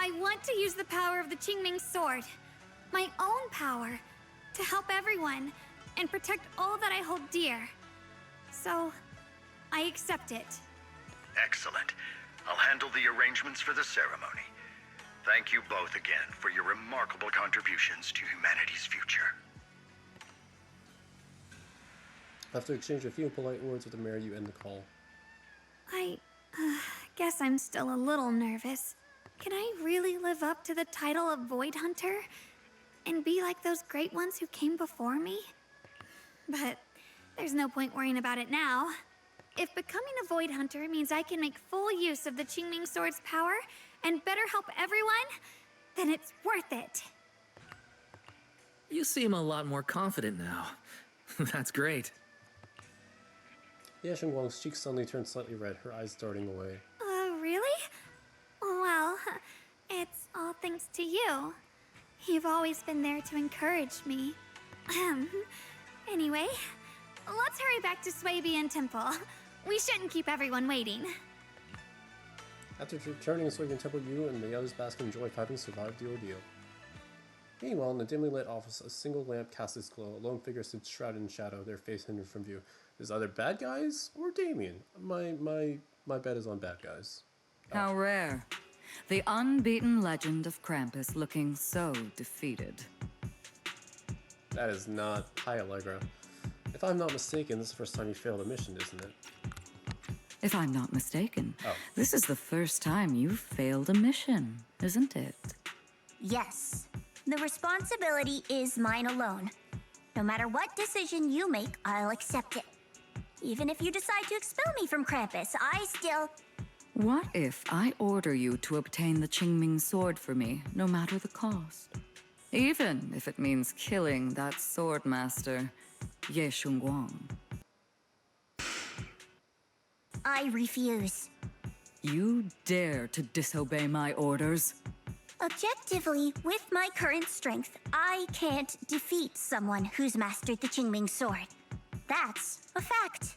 I want to use the power of the Qingming Sword, my own power, to help everyone and protect all that I hold dear. So, I accept it. Excellent. I'll handle the arrangements for the ceremony. Thank you both again for your remarkable contributions to humanity's future. After exchanging a few polite words with the mayor, you end the call. I guess I'm still a little nervous. Can I really live up to the title of Void Hunter? And be like those great ones who came before me? But there's no point worrying about it now. If becoming a Void Hunter means I can make full use of the Qingming Sword's power and better help everyone, then it's worth it. You seem a lot more confident now. That's great. Ye Shunguang's cheeks suddenly turned slightly red, her eyes darting away. Really? Well, it's all thanks to you. You've always been there to encourage me. Anyway, let's hurry back to Swabian Temple. We shouldn't keep everyone waiting. After returning to Swabian Temple, you and the others bask in joy of having survived the ordeal. Meanwhile, in the dimly lit office, a single lamp casts its glow. A lone figure sits shrouded in shadow, their face hidden from view. Is either bad guys or Damien. My bet is on bad guys. How rare. The unbeaten legend of Krampus looking so defeated. That is not. Hi, Allegra. If I'm not mistaken, this is the first time you failed a mission, isn't it? If I'm not mistaken, Oh. this is the first time you've failed a mission, isn't it? Yes. The responsibility is mine alone. No matter what decision you make, I'll accept it. Even if you decide to expel me from Krampus, I still... What if I order you to obtain the Qingming Sword for me, no matter the cost? Even if it means killing that sword master, Ye Shunguang. I refuse. You dare to disobey my orders? Objectively, with my current strength, I can't defeat someone who's mastered the Qingming Sword. That's a fact.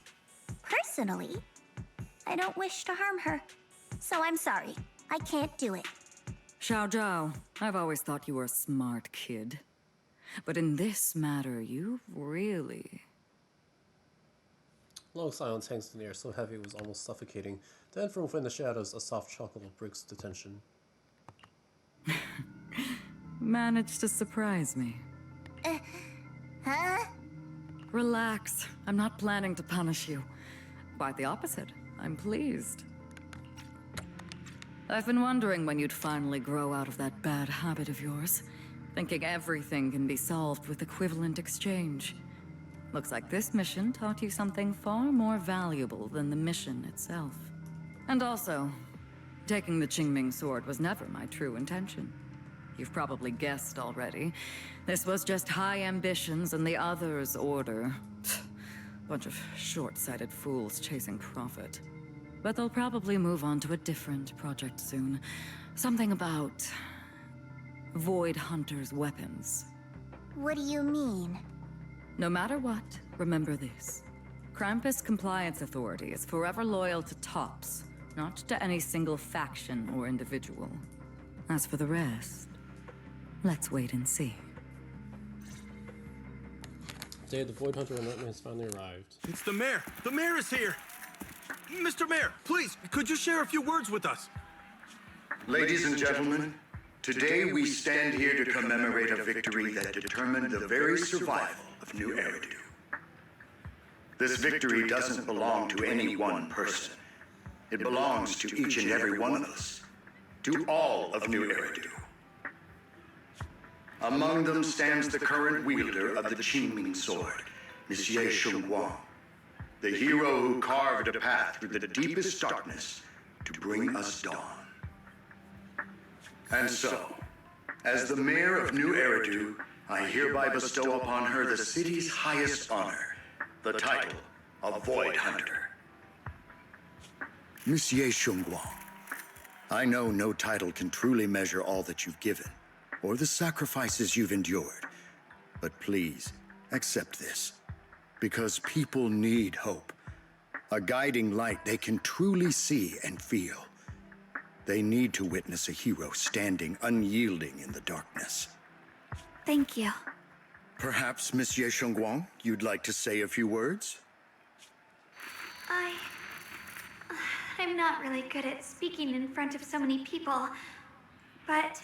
Personally, I don't wish to harm her. So I'm sorry. I can't do it. Xiao Zhao, I've always thought you were a smart kid. But in this matter, you really... Long silence hangs in the air, so heavy it was almost suffocating. Then from within the shadows, a soft chuckle breaks the tension. Managed to surprise me. Huh? Relax. I'm not planning to punish you. Quite the opposite. I'm pleased. I've been wondering when you'd finally grow out of that bad habit of yours, thinking everything can be solved with equivalent exchange. Looks like this mission taught you something far more valuable than the mission itself. And also, Taking the Qingming sword was never my true intention. You've probably guessed already. This was just high ambitions and the others' order. Bunch of short-sighted fools chasing profit. But they'll probably move on to a different project soon. Something about Void Hunter's weapons. What do you mean? No matter what, remember this. Krampus Compliance Authority is forever loyal to TOPS, not to any single faction or individual. As for the rest, let's wait and see. Day, the Void Hunter Anointment has finally arrived. It's the mayor! The mayor is here! Mr. Mayor, please, could you share a few words with us? Ladies and gentlemen, today we stand here to commemorate a victory that determined the very survival of New Eridu. This victory doesn't belong to any one person. It belongs to each and every one of us. To all of New Eridu. Among them stands the current wielder of the Qingming sword, Monsieur Shengguang, the hero who carved a path through the deepest darkness to bring us dawn. And so, as the mayor of New Eridu, I hereby bestow upon her the city's highest honor, the title of Void Hunter. Monsieur Shengguang, I know no title can truly measure all that you've given, or the sacrifices you've endured. But please, accept this, because people need hope. A guiding light they can truly see and feel. They need to witness a hero standing unyielding in the darkness. Thank you. Perhaps, Monsieur Shengguang, you'd like to say a few words? I'm not really good at speaking in front of so many people, but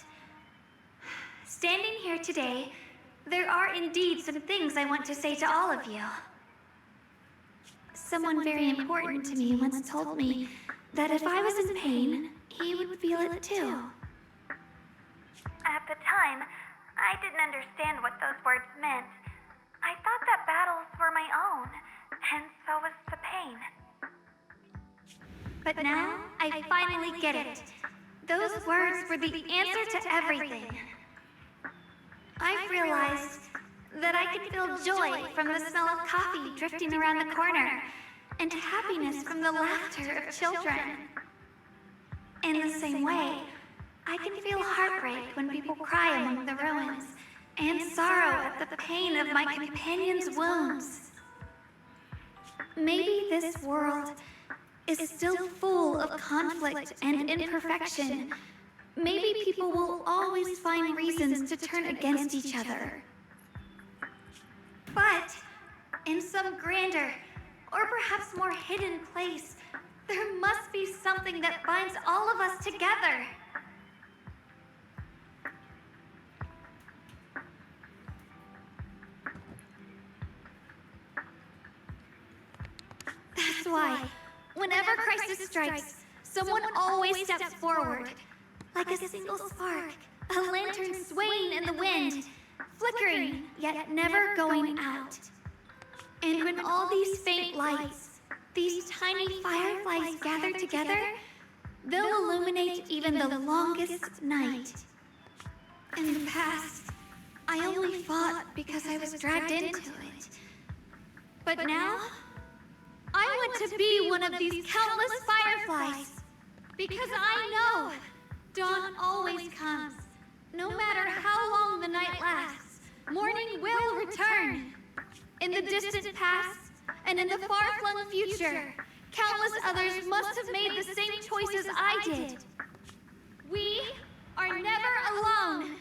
standing here today, there are indeed some things I want to say to all of you. Someone very important to me once told me that if I was in pain, he would feel it too. At the time, I didn't understand what those words meant. I thought that battles were my own, and so was the pain. But now, I finally get it. Those words were the answer to everything. I've realized that I can feel joy from the smell of coffee drifting around the corner, and happiness from the laughter of children. In the same way, I can feel heartbreak when people cry among the ruins, and sorrow at the pain of my companion's wounds. Maybe this world is still full of conflict and imperfection. Maybe people will always find reasons to turn against each other. But in some grander, or perhaps more hidden place, there must be something that binds all of us together. That's why, whenever crisis strikes, someone always steps forward. Like a single spark, a lantern swaying in the wind, flickering, yet never going out. And when all these faint lights, these tiny fireflies gather together, they'll illuminate even the longest night. In the past, I only fought because I was dragged into it. But now, I want to be one of these countless fireflies. Because I know dawn always comes. No matter how long the night lasts, morning will return. In the distant past, and in the far-flung future, countless others must have made the same choices I did. We are never alone.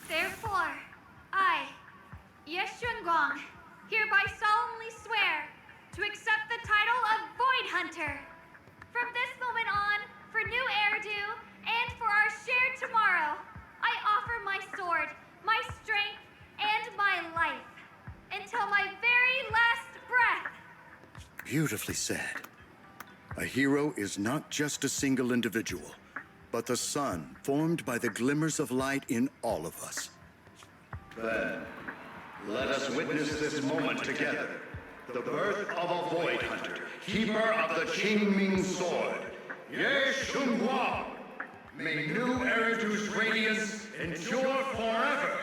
Therefore, I, Yeshunguang, hereby solemnly swear to accept the title of Void Hunter. From this moment on, for New Eridu, and for our shared tomorrow, I offer my sword, my strength, and my life, until my very last breath. Beautifully said. A hero is not just a single individual, but the sun formed by the glimmers of light in all of us. Then, let us witness this moment together. The birth of a Void Hunter, keeper of the Qingming sword, Ye Shunguang! May new Eridu's radiance endure forever!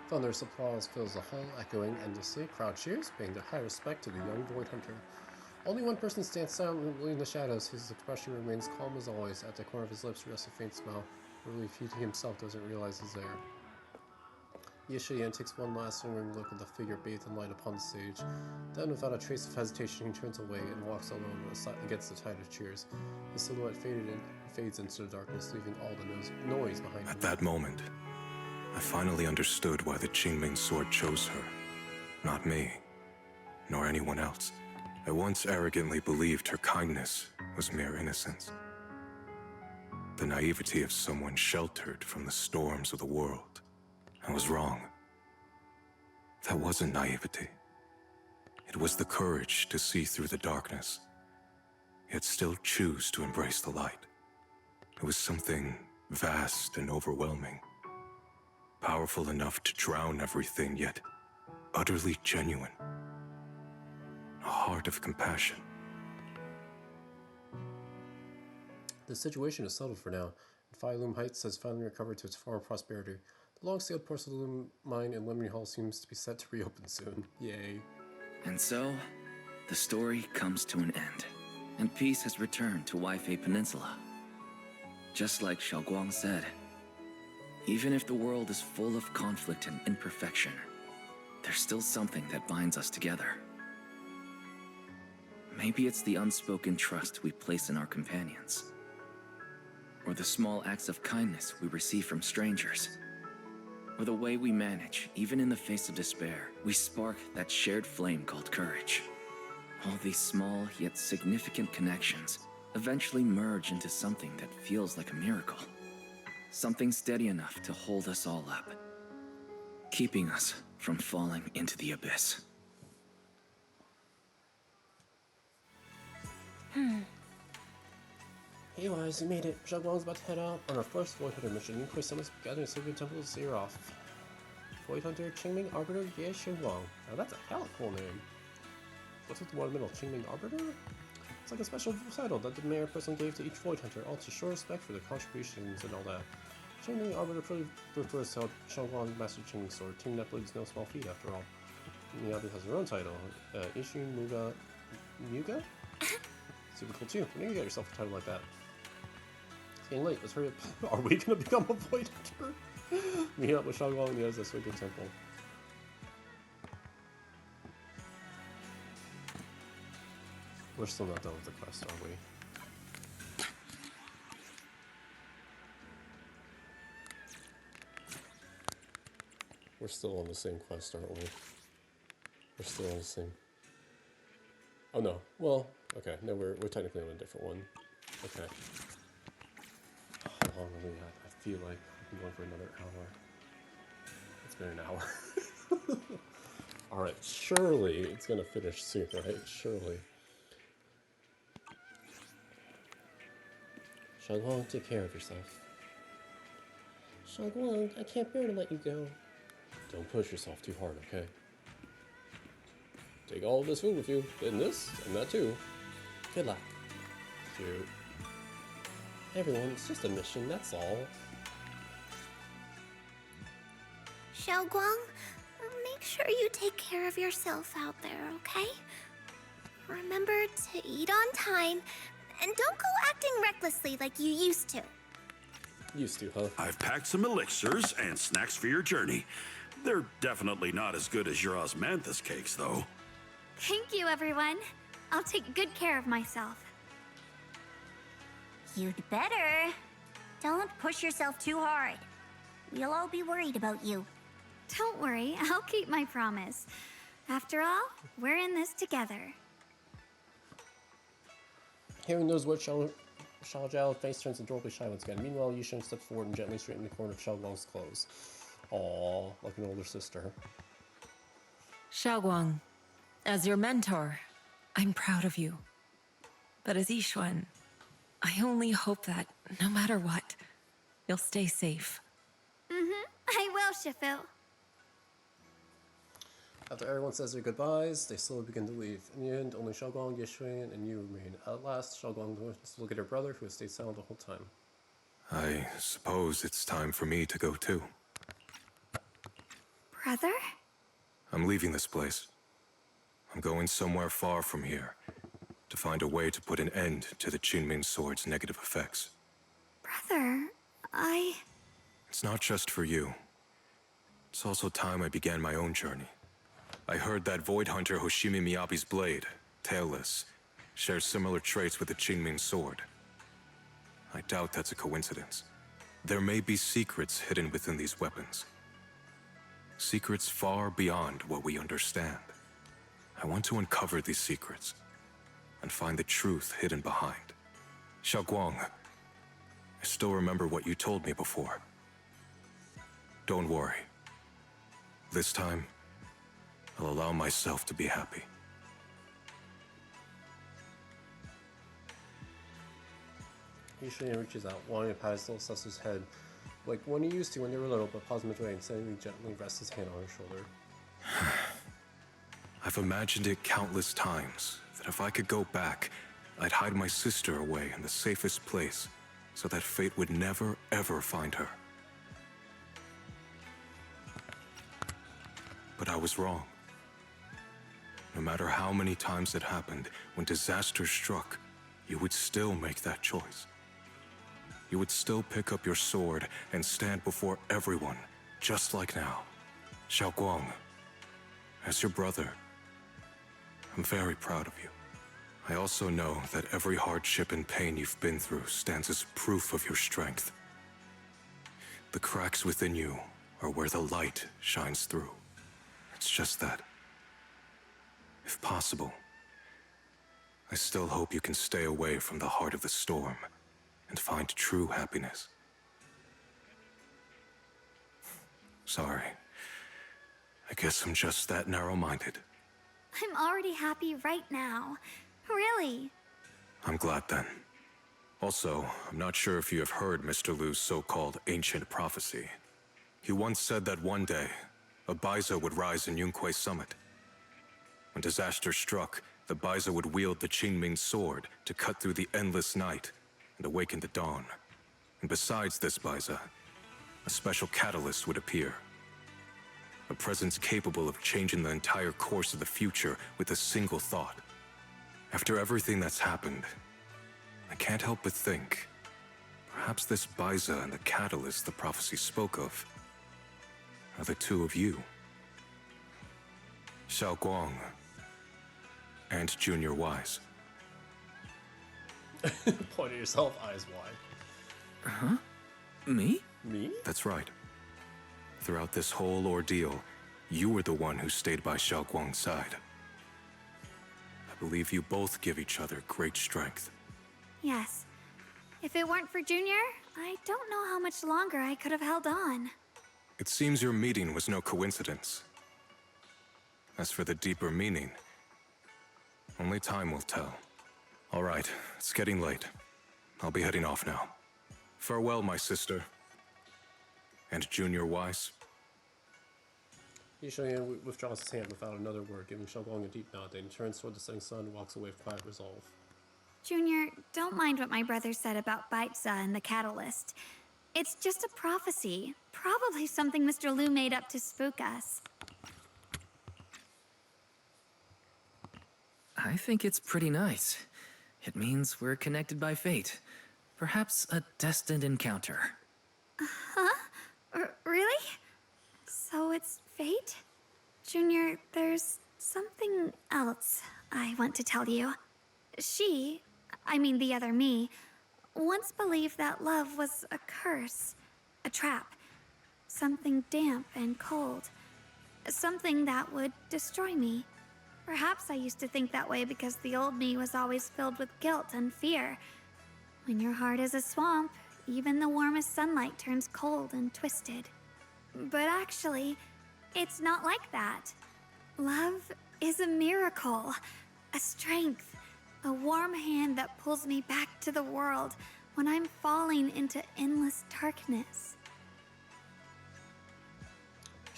Thunderous applause fills the hall, echoing endlessly. Crowd cheers, paying their high respect to the young Void Hunter. Only one person stands silently in the shadows. His expression remains calm as always. At the corner of his lips rests a faint smile. Relief he himself doesn't realize is there. Yishiyan takes one last lingering look at the figure bathed in light upon the stage. Then, without a trace of hesitation, he turns away and walks alone against the tide of cheers. His silhouette fades into the darkness, leaving all the noise behind him. At that moment, I finally understood why the Qingming sword chose her. Not me, nor anyone else. I once arrogantly believed her kindness was mere innocence. The naivety of someone sheltered from the storms of the world. I was wrong. That wasn't naivety. It was the courage to see through the darkness, yet still choose to embrace the light. It was something vast and overwhelming. Powerful enough to drown everything, yet utterly genuine. A heart of compassion. The situation is settled for now, and Phylum Heights has finally recovered to its former prosperity. The long-sailed porcelain mine in Lemony Hall seems to be set to reopen soon. Yay. And so, the story comes to an end, and peace has returned to Waifei Peninsula. Just like Xiaoguang said, even if the world is full of conflict and imperfection, there's still something that binds us together. Maybe it's the unspoken trust we place in our companions, or the small acts of kindness we receive from strangers, or the way we manage, even in the face of despair, we spark that shared flame called courage. All these small yet significant connections eventually merge into something that feels like a miracle. Something steady enough to hold us all up, keeping us from falling into the abyss. Hey guys, we made it. Xiaoguang's about to head out on our first Void Hunter mission. Inquire summons gathering Sacred Temple to see her off. Void Hunter Qingming Arbiter Ye Shenguang. Now that's a hella cool name. What's with the watermiddle? Qingming Arbiter? It's like a special title that the mayor person gave to each Void Hunter, all to show respect for their contributions and all that. Qingming Arbiter pretty refers to Xiaoguang Master Qingming Sword, team that believes no small feat after all. Qingming Arbiter has her own title, Ishin Muga? Super cool too. When you get yourself a title like that. It's getting late, let's hurry up. Are we gonna become a Void Hunter? Meet up with Xiaoguang and the others at Sacred Temple. We're still not done with the quest, are we? We're still on the same quest, aren't we? We're still on the same. Oh no. Well, okay. No, we're technically on a different one. Okay. How long are we at? I feel like I'm going for another hour. It's been an hour. Alright, surely it's gonna finish soon, right? Surely. Xiaoguang, take care of yourself. Xiaoguang, I can't bear to let you go. Don't push yourself too hard, okay? Take all of this food with you, and this, and that too. Good luck. Cute. Everyone, it's just a mission, that's all. Xiaoguang, make sure you take care of yourself out there, okay? Remember to eat on time, and don't go acting recklessly like you used to. Used to, huh? I've packed some elixirs and snacks for your journey. They're definitely not as good as your osmanthus cakes, though. Thank you, everyone. I'll take good care of myself. You'd better. Don't push yourself too hard. We'll all be worried about you. Don't worry, I'll keep my promise. After all, we're in this together. Hearing those words, Xiaojiao's face turns adorably shy once again. Meanwhile, Yishan steps forward and gently straightens the corner of Xiaoguang's clothes. Aww, like an older sister. Xiaoguang, as your mentor, I'm proud of you. But as Yishuan, I only hope that, no matter what, you'll stay safe. I will, Shifu. After everyone says their goodbyes, they slowly begin to leave. In the end, only Xiaoguang, Yishuan, and you remain. At last, Xiaoguang turns to look at her brother, who has stayed silent the whole time. I suppose it's time for me to go too. Brother? I'm leaving this place. I'm going somewhere far from here to find a way to put an end to the Qingming Sword's negative effects. Brother, It's not just for you. It's also time I began my own journey. I heard that Void Hunter Hoshimi Miyabi's blade, Tailless, shares similar traits with the Qingming Sword. I doubt that's a coincidence. There may be secrets hidden within these weapons. Secrets far beyond what we understand. I want to uncover these secrets and find the truth hidden behind. Xiaoguang, I still remember what you told me before. Don't worry. This time, I'll allow myself to be happy. Yishuan reaches out, wanting to pat his little sister's head, like when he used to when they were little, but pauses midway and suddenly gently rests his hand on her shoulder. I've imagined it countless times, that if I could go back, I'd hide my sister away in the safest place, so that fate would never, ever find her. But I was wrong. No matter how many times it happened, when disaster struck, you would still make that choice. You would still pick up your sword and stand before everyone, just like now. Xiaoguang, as your brother, I'm very proud of you. I also know that every hardship and pain you've been through stands as proof of your strength. The cracks within you are where the light shines through. It's just that, if possible, I still hope you can stay away from the heart of the storm and find true happiness. Sorry. I guess I'm just that narrow-minded. I'm already happy right now. Really. I'm glad then. Also, I'm not sure if you have heard Mr. Liu's so-called ancient prophecy. He once said that one day, a Baiza would rise in Yunquei Summit. When disaster struck, the Baiza would wield the Qingming Sword to cut through the endless night and awaken the dawn. And besides this Baiza, a special catalyst would appear. A presence capable of changing the entire course of the future with a single thought. After everything that's happened, I can't help but think, perhaps this Baiza and the catalyst the prophecy spoke of are the two of you. Xiaoguang and Junior Wise. Point at yourself, eyes wide. Huh? Me? Me? That's right. Throughout this whole ordeal, you were the one who stayed by Xiaoguang's side. I believe you both give each other great strength. Yes. If it weren't for Junior, I don't know how much longer I could have held on. It seems your meeting was no coincidence. As for the deeper meaning, only time will tell. All right, it's getting late. I'll be heading off now. Farewell, my sister. And Junior Wise. Yishuan withdraws his hand without another word, giving Xiaoguang a deep nod, then turns toward the setting sun and walks away with quiet resolve. Junior, don't mind what my brother said about Baiza and the catalyst. It's just a prophecy. Probably something Mr. Liu made up to spook us. I think it's pretty nice. It means we're connected by fate. Perhaps a destined encounter. Huh? Really? So it's fate? Junior, there's something else I want to tell you. I mean the other me, once believed that love was a curse, a trap, something damp and cold, something that would destroy me. Perhaps I used to think that way because the old me was always filled with guilt and fear. When your heart is a swamp, even the warmest sunlight turns cold and twisted. But actually, it's not like that. Love is a miracle, a strength, a warm hand that pulls me back to the world when I'm falling into endless darkness.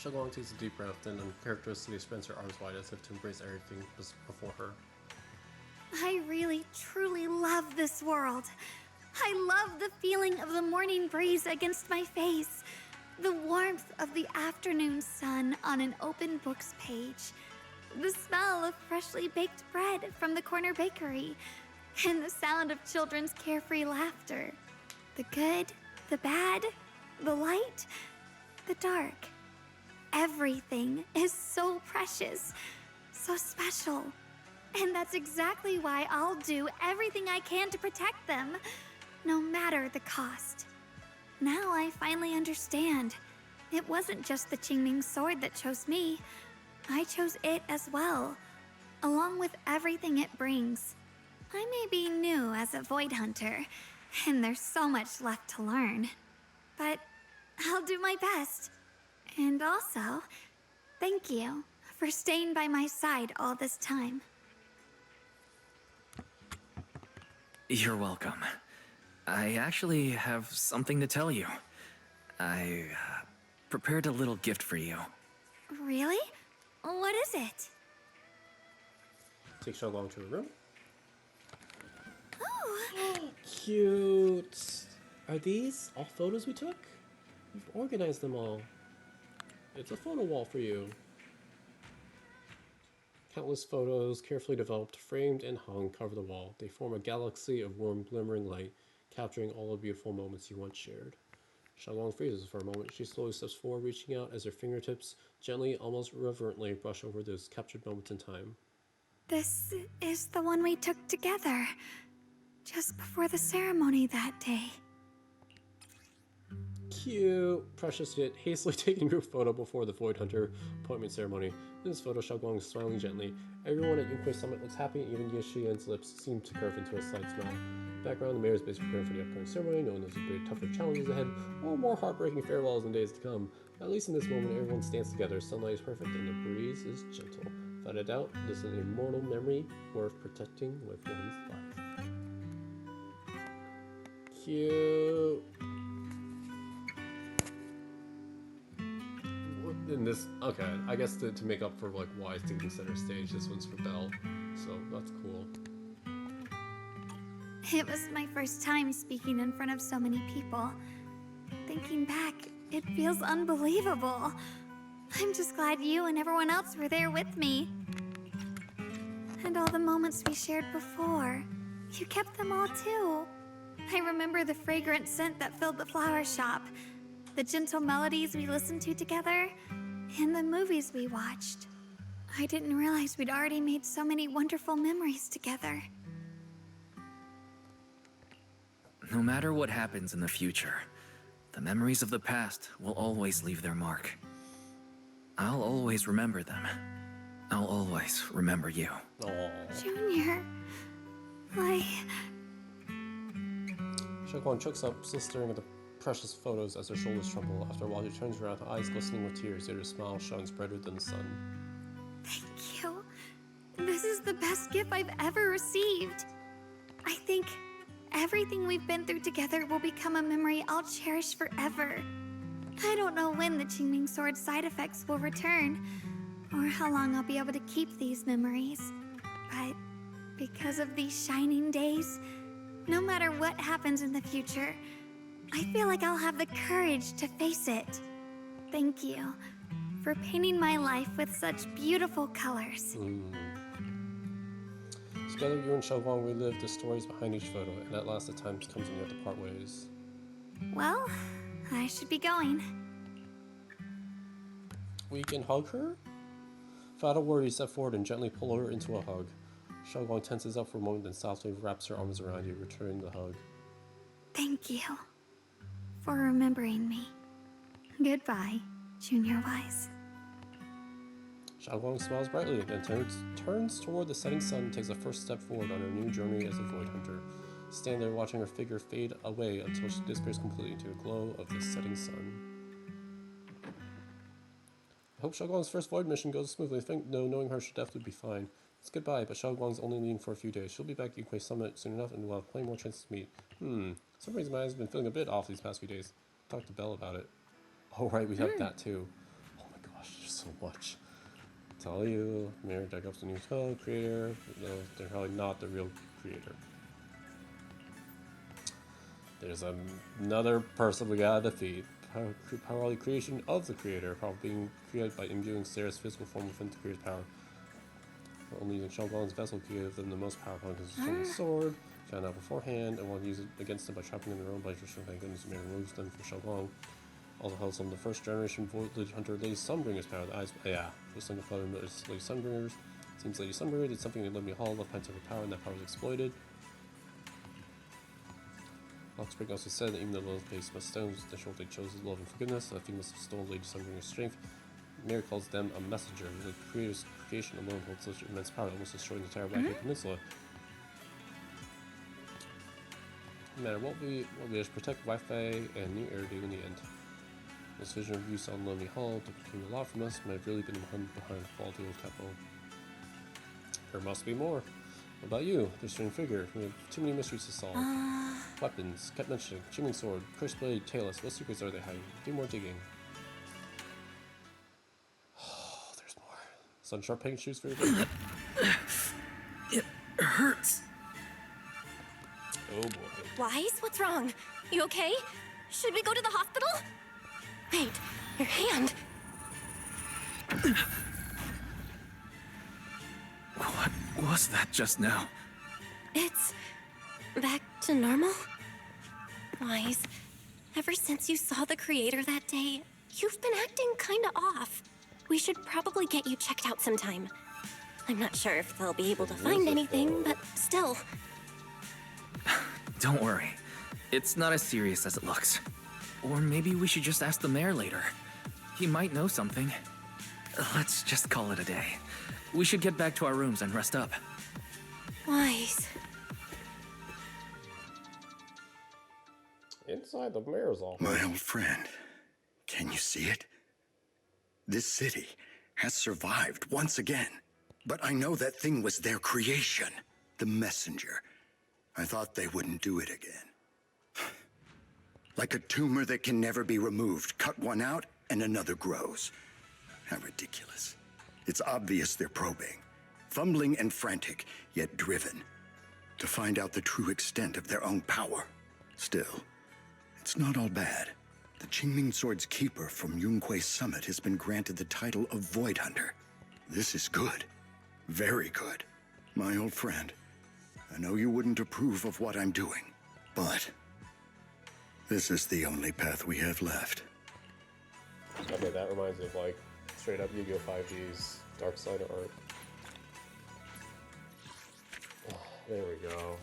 Shalong takes a deep breath and uncharacteristically spreads her arms wide as if to embrace everything before her. I really, truly love this world. I love the feeling of the morning breeze against my face, the warmth of the afternoon sun on an open book's page, the smell of freshly baked bread from the corner bakery, and the sound of children's carefree laughter. The good, the bad, the light, the dark. Everything is so precious, so special. And that's exactly why I'll do everything I can to protect them, no matter the cost. Now I finally understand. It wasn't just the Qingming sword that chose me. I chose it as well, along with everything it brings. I may be new as a Void Hunter, and there's so much left to learn. But I'll do my best. And also, thank you for staying by my side all this time. You're welcome. I actually have something to tell you. I prepared a little gift for you. Really? What is it? Take Shalong to her room. Oh! Cute! Are these all photos we took? You've organized them all. It's a photo wall for you. Countless photos, carefully developed, framed, and hung, cover the wall. They form a galaxy of warm, glimmering light, capturing all the beautiful moments you once shared. Shalong freezes for a moment. She slowly steps forward, reaching out as her fingertips gently, almost reverently, brush over those captured moments in time. This is the one we took together, just before the ceremony that day. Cute! Precious yet hastily taking group photo before the Void Hunter appointment ceremony. In this photo, Shalong is smiling gently. Everyone at Yunquist Summit looks happy, and even Yishian's lips seem to curve into a slight smile. Background, the mayor is busy preparing for the upcoming ceremony, knowing there's a bit tougher challenges ahead, or more heartbreaking farewells in days to come. At least in this moment, everyone stands together. Sunlight is perfect, and the breeze is gentle. Without a doubt, this is an immortal memory worth protecting with one's life. Cute! In this, okay, I guess to make up for like why it's taking center stage, this one's for Belle, so that's cool. It was my first time speaking in front of so many people. Thinking back, it feels unbelievable. I'm just glad you and everyone else were there with me. And all the moments we shared before. You kept them all too. I remember the fragrant scent that filled the flower shop, the gentle melodies we listened to together, and the movies we watched. I didn't realize we'd already made so many wonderful memories together. No matter what happens in the future, the memories of the past will always leave their mark. I'll always remember them. I'll always remember you. Aww. Junior, Shalong chokes up, still staring at the precious photos as her shoulders tremble. After a while, she turns around, her eyes glistening with tears, yet her smile shines brighter than the sun. Thank you. This is the best gift I've ever received. I think everything we've been through together will become a memory I'll cherish forever. I don't know when the Qingming Sword side effects will return, or how long I'll be able to keep these memories. But because of these shining days, no matter what happens in the future, I feel like I'll have the courage to face it. Thank you for painting my life with such beautiful colors. Together, you and Shalong relive the stories behind each photo, and at last the time comes when you have to part ways. Well, I should be going. We can hug her? Without a word, you step forward and gently pull her into a hug. Shalong tenses up for a moment, then softly wraps her arms around you, returning the hug. Thank you for remembering me. Goodbye, Junior Wise. Shalong smiles brightly, then turns toward the setting sun and takes a first step forward on her new journey as a Void Hunter. Stand there watching her figure fade away until she disappears completely into the glow of the setting sun. I hope Shalong's first Void mission goes smoothly. I think, no, knowing her, she'll definitely be fine. It's goodbye, but Shalong's only leaving for a few days. She'll be back at Yunquist Summit soon enough, and we'll have plenty more chances to meet. For some reason my eyes have been feeling a bit off these past few days. Talk to Belle about it. Oh right, we have that too. Oh my so much. Tell you, Mirror deck up the new creator. No, they're probably not the real creator. There's another person we gotta defeat. Power creation of the creator, power being created by imbuing Sarah's physical form within the creator's power. Only using Shelgon's vessel can give them the most powerful from the sword. Found out beforehand, and want to use it against them by trapping them in their own place. Thank goodness, Mirror removes them from Shelgon. Also holds some of the first generation Void Hunter Lady Sunbringer's power. The eyes, yeah, the single color is Lady Sunbringers. Seems Lady Sunbringer did something that let me haul left behind her power, and that power was exploited. Hawkspring also said that even though those place must stones, the shoulder they chose his love and forgiveness, so if he must have stolen Lady Sunbringer's strength. Mary calls them a messenger. The creator's creation alone holds such immense power, almost destroying the entire Black Peninsula. No matter what we just protect Wi-Fi and New Eridu in the end. This vision of use on Lonely Hall took a lot from us, might have really been behind the quality of capital. There must be more. What about you? This strange figure. We have too many mysteries to solve. Weapons. Kept mentioning. Chiming sword. Cursed blade. Tailless. What secrets are they hiding? Do more digging. Oh, there's more. Sun sharp paint shoes for your baby. It hurts. Oh boy. Wise, what's wrong? You okay? Should we go to the hospital? Wait, your hand. What was that just now? It's back to normal? Wise, ever since you saw the creator that day, you've been acting kinda off. We should probably get you checked out sometime. I'm not sure if they'll be able to find anything, but still. Don't worry. It's not as serious as it looks. Or maybe we should just ask the mayor later. He might know something. Let's just call it a day. We should get back to our rooms and rest up. Wise. Inside the mayor's office. My old friend, can you see it? This city has survived once again. But I know that thing was their creation, the messenger. I thought they wouldn't do it again. Like a tumor that can never be removed. Cut one out and another grows. How ridiculous. It's obvious they're probing. Fumbling and frantic, yet driven. To find out the true extent of their own power. Still, it's not all bad. The Qingming Sword's keeper from Yunque's summit has been granted the title of Void Hunter. This is good. Very good. My old friend, I know you wouldn't approve of what I'm doing, but this is the only path we have left. Okay, that reminds me of like straight up Yu-Gi-Oh! 5G's Dark Side of Art. Oh, there we go.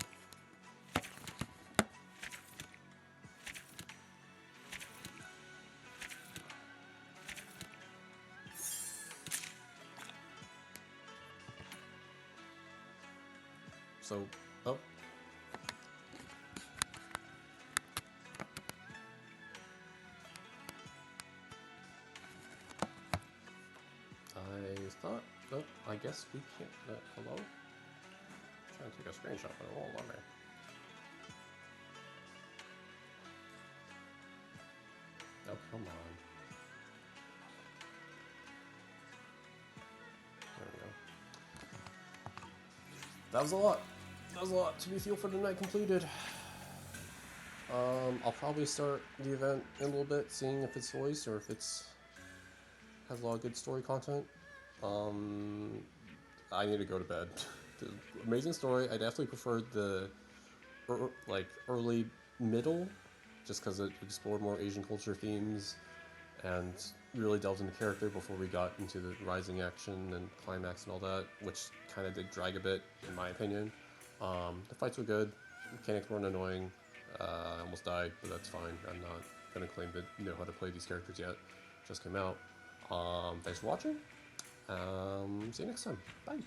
So, oh. I thought, oh, I guess we can't, hello? I'm trying to take a screenshot for the wall number. Oh, come on. There we go. That was a lot. That was a lot to be feel for the night completed. I'll probably start the event in a little bit, seeing if it's voiced or if it's has a lot of good story content. I need to go to bed. Amazing story. I definitely preferred the like early middle, just because it explored more Asian culture themes and really delved into character before we got into the rising action and climax and all that, which kind of did drag a bit in my opinion. The fights were good. Mechanics weren't annoying. I almost died, but that's fine. I'm not gonna claim to know how to play these characters yet. Just came out. Thanks for watching. See you next time. Bye.